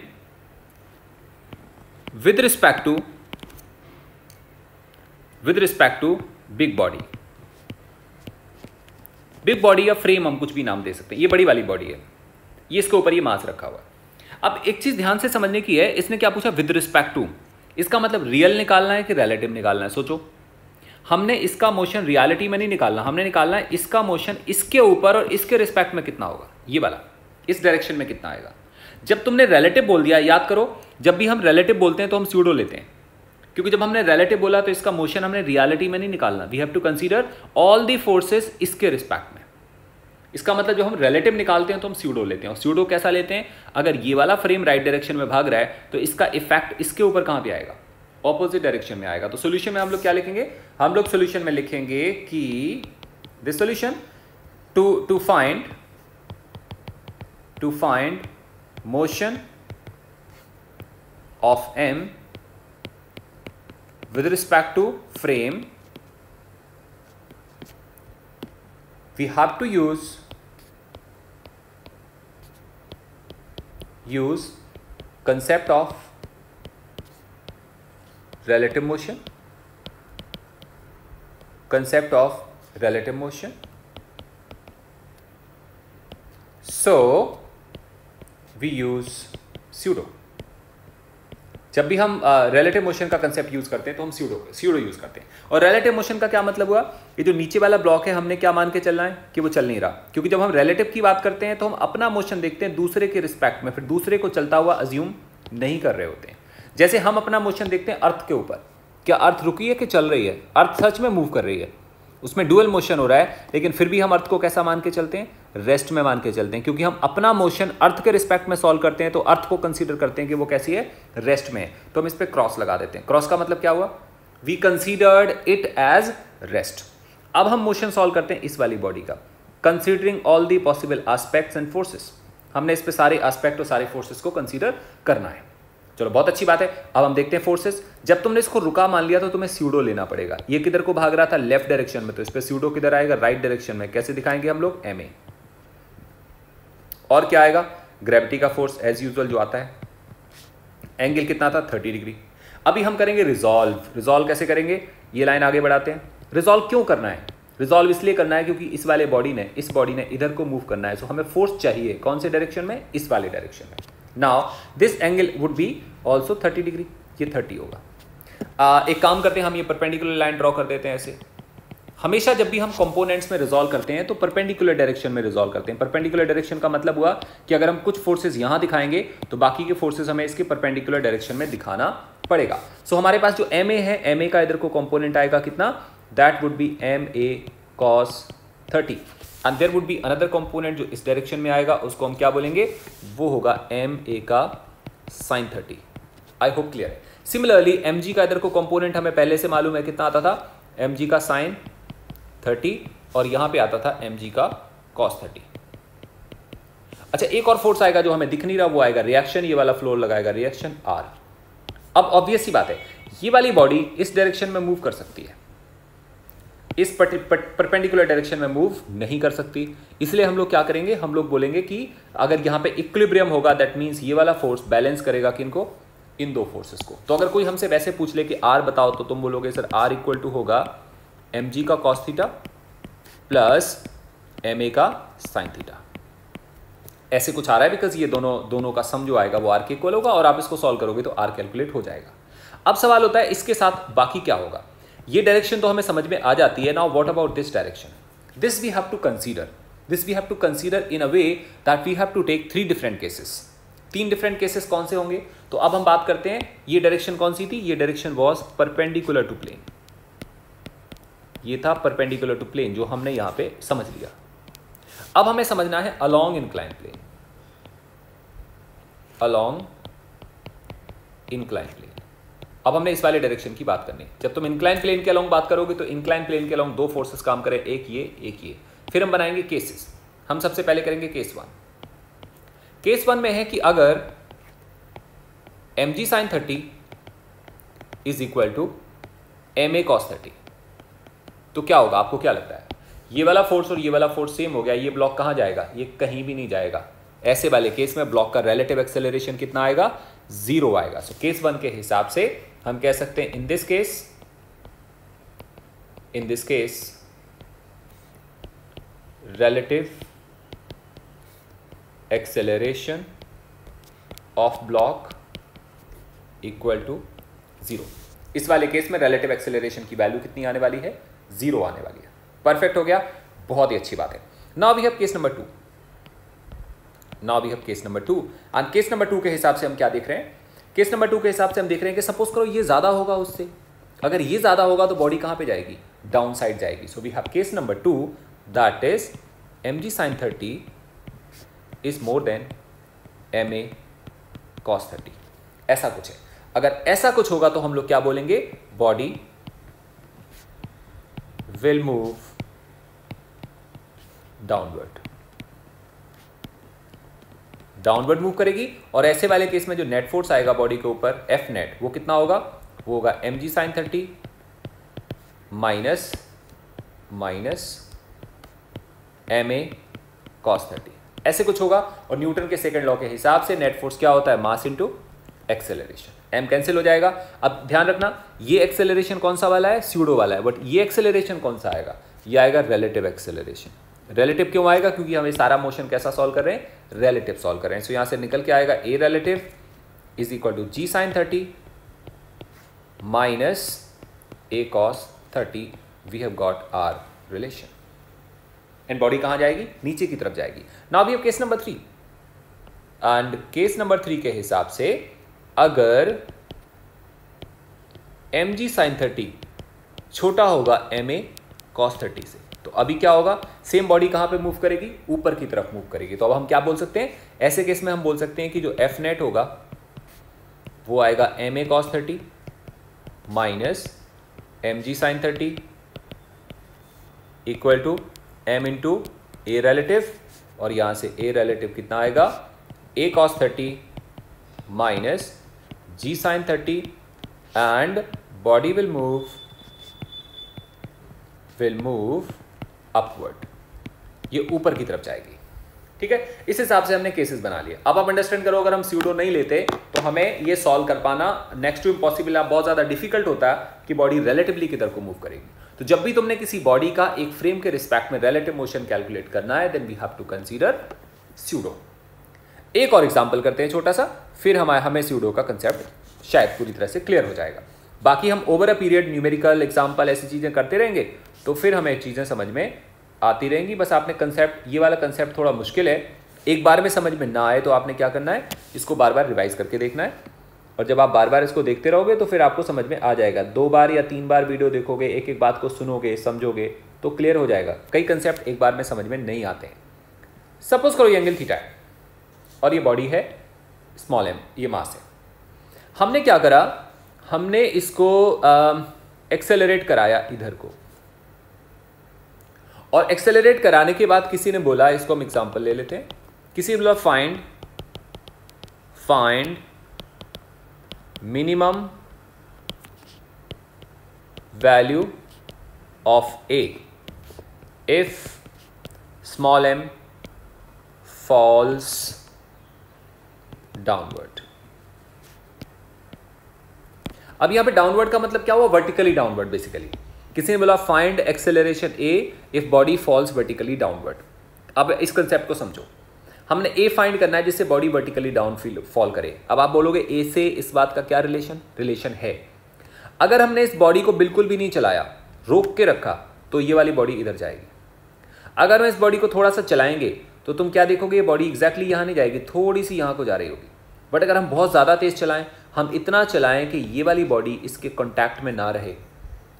with respect to big body. Big body या फ्रेम हम कुछ भी नाम दे सकते हैं, ये बड़ी वाली बॉडी है, ये इसके ऊपर ये मास रखा हुआ है। अब एक चीज ध्यान से समझने की है, इसने क्या पूछा विद रिस्पेक्ट टू, इसका मतलब रियल निकालना है कि रिलेटिव निकालना है। सोचो, हमने इसका मोशन रियलिटी में नहीं निकालना, हमने निकालना है इसका मोशन इसके ऊपर और इसके रिस्पेक्ट में कितना होगा, ये वाला इस डायरेक्शन में कितना आएगा। जब तुमने रिलेटिव बोल दिया, याद करो जब भी हम रिलेटिव बोलते हैं तो हम स्यूडो लेते हैं, क्योंकि जब हमने रिलेटिव बोला तो इसका मोशन हमने रियलिटी में नहीं निकालना, we have to consider all the forces इसके रिस्पेक्ट में। इसका मतलब जब हम रिलेटिव निकालते हैं तो हम स्यूडो लेते हैं, और स्यूडो कैसा लेते हैं, अगर ये वाला फ्रेम राइट डायरेक्शन में भाग रहा है तो इसका इफेक्ट इसके ऊपर कहां पे आएगा, ऑपोजिट डायरेक्शन में आएगा। तो सॉल्यूशन में हम लोग क्या लिखेंगे, हम लोग सॉल्यूशन में लिखेंगे कि this solution to find motion of m with respect to frame, we have to use concept of relative motion, so we use pseudo। जब भी हम रिलेटिव मोशन का कंसेप्ट यूज करते हैं तो हम स्यूडो यूज करते हैं। और रिलेटिव मोशन का क्या मतलब हुआ, ये जो नीचे वाला ब्लॉक है हमने क्या मान के चलना है कि वो चल नहीं रहा, क्योंकि जब हम रिलेटिव की बात करते हैं तो हम अपना मोशन देखते हैं दूसरे के रिस्पेक्ट में, फिर दूसरे को चलता हुआ अज्यूम नहीं कर रहे होते हैं। जैसे हम अपना मोशन देखते हैं अर्थ के ऊपर, क्या अर्थ रुकी है कि चल रही है, अर्थ सच में मूव कर रही है, उसमें डुअल मोशन हो रहा है, लेकिन फिर भी हम अर्थ को कैसा मान के चलते हैं, रेस्ट में मान के चलते हैं, क्योंकि हम अपना मोशन अर्थ के रिस्पेक्ट में सॉल्व करते हैं तो अर्थ को कंसीडर करते हैं कि वो कैसी है, रेस्ट में है। तो हम इस पे क्रॉस लगा देते हैं। क्रॉस का मतलब क्या हुआ, we considered it as rest. अब हम मोशन सॉल्व करते हैं इस वाली बॉडी का, considering all the possible aspects and forces. हमने इस पे सारे एस्पेक्ट और सारे फोर्सेस को कंसीडर करना है। चलो बहुत अच्छी बात है। अब हम देखते हैं फोर्सेस। जब तुमने इसको रुका मान लिया तो तुम्हें स्यूडो लेना पड़ेगा। ये किधर को भाग रहा था, लेफ्ट डायरेक्शन में, तो इस पे स्यूडो किधर आएगा, राइट डायरेक्शन में। कैसे दिखाएंगे हम लोग, ma। और क्या आएगा, ग्रेविटी का फोर्स एज यूजुअल जो आता है। एंगल कितना था, 30 डिग्री। अभी हम करेंगे रिजॉल्व कैसे करेंगे, ये लाइन आगे बढ़ाते हैं। रिजॉल्व क्यों करना है, रिजॉल्व इसलिए करना है क्योंकि इस वाले बॉडी ने, इस बॉडी ने इधर को मूव करना है, सो हमें फोर्स चाहिए कौन से डायरेक्शन में, इस वाले डायरेक्शन में। Now this angle would be also 30 degree, ये 30 होगा। एक काम करते हैं, हम ये परपेंडिकुलर लाइन ड्रॉ कर देते हैं ऐसे। हमेशा जब भी हम कंपोनेंट्स में रिजॉल्व करते हैं तो परपेंडिकुलर डायरेक्शन में रिजॉल्व करते हैं। परपेंडिकुलर डायरेक्शन का मतलब हुआ कि अगर हम कुछ फोर्सेस यहां दिखाएंगे तो बाकी के फोर्सेस हमें इसके परपेंडिकुलर डायरेक्शन में दिखाना पड़ेगा। सो हमारे पास जो ma है, ma का इधर को कंपोनेंट आएगा कितना, that would be ma cos 30, and there would be another component जो इस डायरेक्शन में आएगा, उसको हम क्या बोलेंगे, वो होगा ma का sin 30। आई होप क्लियर है। सिमिलरली mg का इधर को कंपोनेंट हमें पहले से मालूम है कितना आता था, mg का sin 30, और यहां पे आता था mg का cos 30। अच्छा, एक और फोर्स आएगा जो हमें दिख नहीं रहा, वो आएगा रिएक्शन, ये वाला फ्लोर लगाएगा रिएक्शन r। अब ऑब्वियस सी बात है, ये वाली बॉडी इस डायरेक्शन में मूव कर सकती है, इस परपेंडिकुलर डायरेक्शन में मूव नहीं कर सकती। इसलिए हम लोग क्या करेंगे, हम लोग बोलेंगे कि अगर यहां पे इक्विलिब्रियम होगा, दैट मींस ये वाला फोर्स बैलेंस करेगा किनको, इन दो फोर्सेस को। तो अगर कोई हमसे वैसे पूछ ले कि r बताओ, तो तुम बोलोगे सर r इक्वल टू होगा mg का cos थीटा प्लस ma का sin थीटा। ऐसे कुछ आ रहा है बिकॉज ये दोनों का सम जो आएगा वो r के इक्वल होगा, और आप इसको सॉल्व करोगे तो r कैलकुलेट हो जाएगा। अब सवाल होता है इसके साथ बाकी क्या होगा। ये डायरेक्शन तो हमें समझ में आ जाती है। Now what about this direction, this we have to consider in a way that we have to take 3 different cases. 3 different cases कौन से होंगे, तो अब हम बात करते हैं ये डायरेक्शन कौन सी थी, ये direction was perpendicular to plane. ये था परपेंडिकुलर टू प्लेन जो हमने यहां पे समझ लिया। अब हमें समझना है along incline plane, along incline plane. अब हमने इस वाले डायरेक्शन की बात करनी है। जब तुम इंक्लाइन प्लेन के अलोंग बात करोगे तो इंक्लाइन प्लेन के अलोंग 2 फोर्सेस काम करें, एक ये। फिर हम बनाएंगे केसेस। हम सबसे पहले करेंगे केस 1। केस 1 में है कि अगर mg sin 30 is equal to m a cos 30, तो क्या होगा आपको क्या लगता है? ये वाला फोर्स और ये वाला फोर्स सेम हो गया, ये ब्लॉक कहाँ जाएगा? ये कहीं भी नहीं जाएगा। ऐसे वाले केस में ब्लॉक का रिलेटिव एक्सेलरेशन कितना आएगा? 0 आएगा। सो केस 1 के हिसाब से हम कह सकते हैं इन this case relative acceleration of block equal to 0। इस वाले केस में relative acceleration की वैल्यू कितनी आने वाली है? 0 आने वाली है। परफेक्ट हो गया, बहुत ही अच्छी बात है। Now we have case number 2। And case number 2 के हिसाब से हम क्या देख रहे हैं? केस नंबर 2 के हिसाब से हम देख रहे हैं कि सपोज करो ये ज्यादा होगा उससे। अगर ये ज्यादा होगा तो बॉडी कहां पे जाएगी? डाउन साइड जाएगी। So we have case number 2, that is mg sin 30 is more than ma cos 30। ऐसा कुछ है। अगर ऐसा कुछ होगा तो हम लोग क्या बोलेंगे? Body will move downward move करेगी। और ऐसे वाले केस में जो नेट फोर्स आएगा बॉडी के ऊपर एफ नेट, वो कितना होगा? वो होगा mg sin 30 minus ma cos 30, ऐसे कुछ होगा। और न्यूटन के सेकंड लॉ के हिसाब से नेट फोर्स क्या होता है? Mass into acceleration. m cancel हो जाएगा। अब ध्यान रखना, ये एक्सेलरेशन कौन सा वाला है? स्यूडो वाला है। बट ये एक्सेलरेशन कौन सा आएगा? ये आएगा रिलेटिव एक्सेलरेशन। रिलेटिव क्यों आएगा? क्योंकि हम ये सारा मोशन कैसा सॉल्व कर रहे हैं? रिलेटिव सॉल्व कर रहे हैं। सो यहां से निकल के आएगा a relative is equal to g sin 30 minus a cos 30। We have got our relation. And body कहां जाएगी? नीचे की तरफ जाएगी। Now we have case number 3। And case number 3 के हिसाब से अगर mg sin 30 छोटा होगा ma cos 30 से, तो अभी क्या होगा? सेम बॉडी कहां पे मूव करेगी? ऊपर की तरफ मूव करेगी। तो अब हम क्या बोल सकते हैं? ऐसे केस में हम बोल सकते हैं कि जो f नेट होगा वो आएगा ma cos 30 minus mg sin 30 equal to m into a relative, और यहां से a रिलेटिव कितना आएगा? a cos 30 minus g sin 30 and body will move upward. ये ऊपर की तरफ जाएगी। ठीक है, इस हिसाब से हमने केसेस बना लिए। अब आप अंडरस्टैंड करो, अगर हम स्यूडो नहीं लेते तो हमें ये सॉल्व कर पाना नेक्स्ट टू इम्पॉसिबल, बहुत ज्यादा डिफिकल्ट होता है कि बॉडी रिलेटिवली किधर को मूव करेगी। तो जब भी तुमने किसी बॉडी का एक फ्रेम के रिस्पेक्ट में रिलेटिव मोशन कैलकुलेट करना है, then we have to consider pseudo. एक और एग्जांपल करते हैं छोटा सा, फिर हमें स्यूडो का कंसेप्ट शायद पूरी तरह से क्लियर हो जाएगा। बाकी हम over a period numerical example ऐसी चीजें करते रहेंगे तो फिर हमें चीजें समझ में आती रहेंगी। बस आपने कंसेप्ट, ये वाला कंसेप्ट थोड़ा मुश्किल है, एक बार में समझ में ना आए तो आपने क्या करना है? इसको बार बार रिवाइज करके देखना है। और जब आप बार बार इसको देखते रहोगे तो फिर आपको समझ में आ जाएगा। 2 बार या 3 बार वीडियो देखोगे, एक एक बात को सुनोगे, समझोगे तो क्लियर हो जाएगा। कई कंसेप्ट एक बार में समझ में नहीं आते हैं। सपोज करो ये एंगल थीटा है और ये बॉडी है स्मॉल m, ये मास है। हमने क्या करा? हमने इसको एक्सेलरेट कराया इधर को, और एक्सेलरेट कराने के बाद किसी ने बोला, इसको हम एग्जांपल ले लेते हैं, किसी ने बोला find minimum value of a if small m falls downward. अब यहां पे डाउनवर्ड का मतलब क्या हुआ? Vertically downward basically. किसी ने बोला find acceleration a if body falls vertically downward. अब इस कंसेप्ट को समझो, हमने a फाइंड करना है जिससे बॉडी वर्टिकली डाउन फॉल करे। अब आप बोलोगे a से इस बात का क्या रिलेशन है? अगर हमने इस बॉडी को बिल्कुल भी नहीं चलाया, रोक के रखा, तो ये वाली बॉडी इधर जाएगी। अगर हम इस बॉडी को थोड़ा सा चलाएंगे तो तुम क्या देखोगे? ये बॉडी एग्जैक्टली यहां नहीं जाएगी, थोड़ी सी यहां को जा रही होगी। बट अगर हम बहुत ज़्यादा तेज चलाएं, हम इतना चलाएं कि ये वाली बॉडी इसके कॉन्टैक्ट में ना रहे,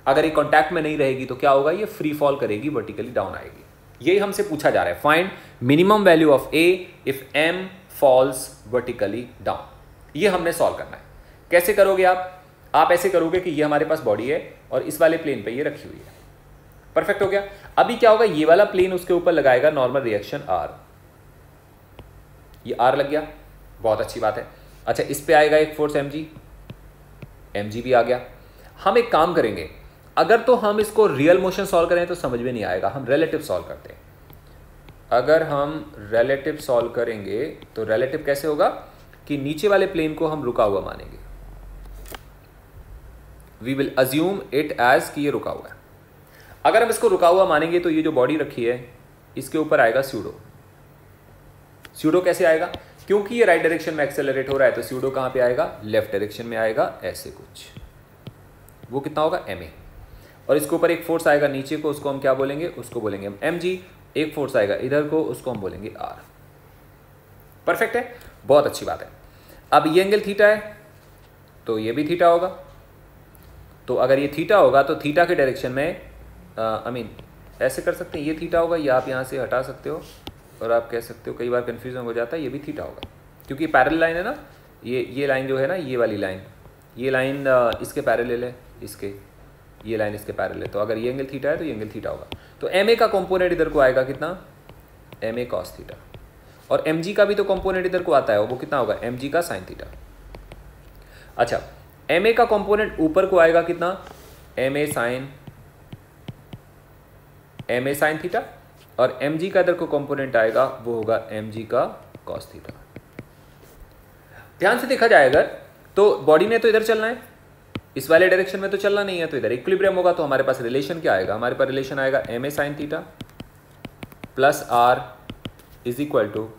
अगर ये कॉन्टैक्ट में नहीं रहेगी तो क्या होगा? ये फ्री फॉल करेगी, वर्टिकली डाउन आएगी। यही हमसे पूछा जा रहा है, find minimum value of a if m falls vertically down. ये हमने सॉल्व करना है। कैसे करोगे आप ऐसे करोगे कि ये हमारे पास बॉडी है और इस वाले प्लेन पे ये रखी हुई है। परफेक्ट हो गया। अभी क्या होगा? ये वाला प्लेन उसके ऊपर लगाएगा नॉर्मल रिएक्शन r, ये r लग गया, बहुत अच्छी बात है। अच्छा, इस पे आएगा एक फोर्स mg भी आ गया। हम एक काम करेंगे, अगर तो हम इसको रियल मोशन सॉल्व करें तो समझ में नहीं आएगा, हम रिलेटिव सॉल्व करते हैं। अगर हम रिलेटिव सॉल्व करेंगे तो रिलेटिव कैसे होगा कि नीचे वाले प्लेन को हम रुका हुआ मानेंगे, we will assume it as कि ये रुका हुआ है। अगर हम इसको रुका हुआ मानेंगे तो ये जो बॉडी रखी है इसके ऊपर आएगा स्यूडो। स्यूडो कैसे आएगा, क्योंकि ये राइट डायरेक्शन में एक्सेलरेट हो रहा है तो स्यूडो कहां पे आएगा, लेफ्ट डायरेक्शन में आएगा, ऐसे कुछ। वो कितना होगा, ma। और इसके ऊपर एक फोर्स आएगा नीचे को, उसको हम क्या बोलेंगे, उसको बोलेंगे हम mg। एक फोर्स आएगा इधर को, उसको हम बोलेंगे r। परफेक्ट है, बहुत अच्छी बात है। अब ये एंगल थीटा है तो ये भी थीटा होगा। तो अगर ये थीटा होगा तो थीटा के डायरेक्शन में ऐसे कर सकते हैं, ये थीटा होगा, या आप यहाँ से हटा सकते हो और आप कह सकते हो, कई बार कन्फ्यूजन हो जाता है, ये भी थीटा होगा क्योंकि पैरेलल लाइन है ना, ये लाइन जो है ना, ये वाली लाइन, ये लाइन इसके पैरेलल है, इसके ये लाइन इसके पैरेलल है। तो अगर ये एंगल थीटा है तो ये एंगल थीटा होगा। तो ma का कंपोनेंट इधर को आएगा कितना, ma cos थीटा, और mg का भी तो कंपोनेंट इधर को आता है, वो कितना होगा, mg का sin थीटा। अच्छा, ma का कंपोनेंट ऊपर को आएगा कितना, ma sin थीटा, और mg का इधर को कंपोनेंट आएगा वो होगा mg का cos थीटा। ध्यान से देखा जाए अगर तो बॉडी ने तो इधर चलना है, इस वाले डायरेक्शन में तो चलना नहीं है, तो इधर इक्विलिब्रियम होगा। तो हमारे पास रिलेशन क्या आएगा, हमारे पास रिलेशन आएगा ma sin theta plus r is equal to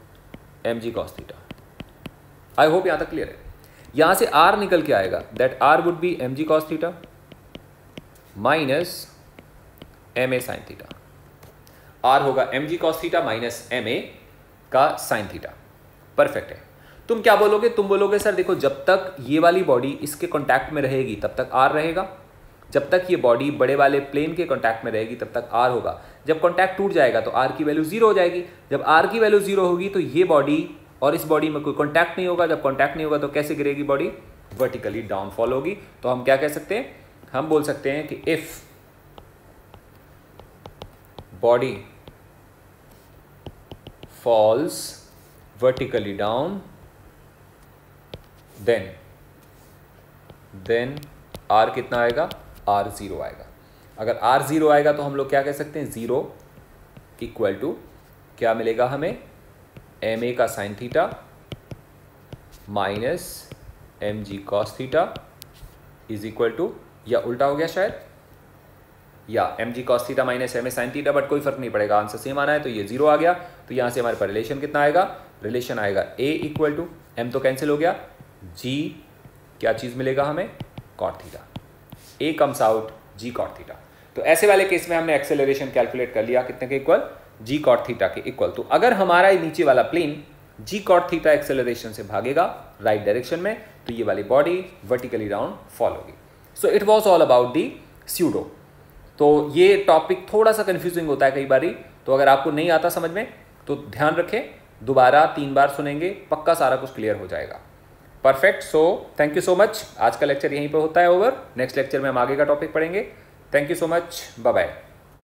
mg cos theta. I hope यहां तक क्लियर है। यहां से r निकल के आएगा, that r would be mg cos theta minus ma sin theta. r होगा mg cos theta minus ma का sin थीटा। परफेक्ट है। तुम क्या बोलोगे, तुम बोलोगे सर देखो, जब तक ये वाली बॉडी इसके कांटेक्ट में रहेगी तब तक r रहेगा, जब तक ये बॉडी बड़े वाले प्लेन के कांटेक्ट में रहेगी तब तक r होगा। जब कांटेक्ट टूट जाएगा तो r की वैल्यू 0 हो जाएगी। जब r की वैल्यू 0 होगी तो ये बॉडी और इस बॉडी में कोई कांटेक्ट नहीं होगा। जब कांटेक्ट नहीं होगा तो कैसे गिरेगी बॉडी, वर्टिकली डाउनफॉल होगी। तो हम क्या कह सकते हैं, हम बोल सकते हैं कि if body falls vertically down then r कितना आएगा, r 0 आएगा। अगर r 0 आएगा तो हम लोग क्या कह सकते हैं, 0 इक्वल टू क्या मिलेगा हमें, ma का sine theta minus mg cos theta is equal to, या उल्टा हो गया शायद, या mg cos theta minus ma sin theta, but कोई फर्क नहीं पड़ेगा, आंसर सेम आना है। तो ये 0 आ गया। तो यहाँ से हमारे पास रिलेशन कितना आएगा, रिलेशन आएगा a इक्वल टू, m तो कैंसिल हो गया, g क्या चीज़ मिलेगा हमें, cot theta. a comes out g cot theta. तो ऐसे वाले केस में हमने एक्सेलरेशन कैलकुलेट कर लिया कितने के इक्वल, g cot थीटा के इक्वल। तो अगर हमारा नीचे वाला plane g cot theta acceleration से भागेगा राइट डायरेक्शन में तो ये वाली बॉडी वर्टिकली डाउन फॉल होगी। So it was all about the pseudo. तो ये टॉपिक थोड़ा सा कंफ्यूजिंग होता है कई बारी, तो अगर आपको नहीं आता समझ में तो ध्यान रखें, दोबारा 3 बार सुनेंगे, पक्का सारा कुछ क्लियर हो जाएगा। Perfect. So thank you so much. आज का लेक्चर यहीं पर होता है ओवर। नेक्स्ट लेक्चर में हम आगे का टॉपिक पढ़ेंगे। Thank you so much, bye bye.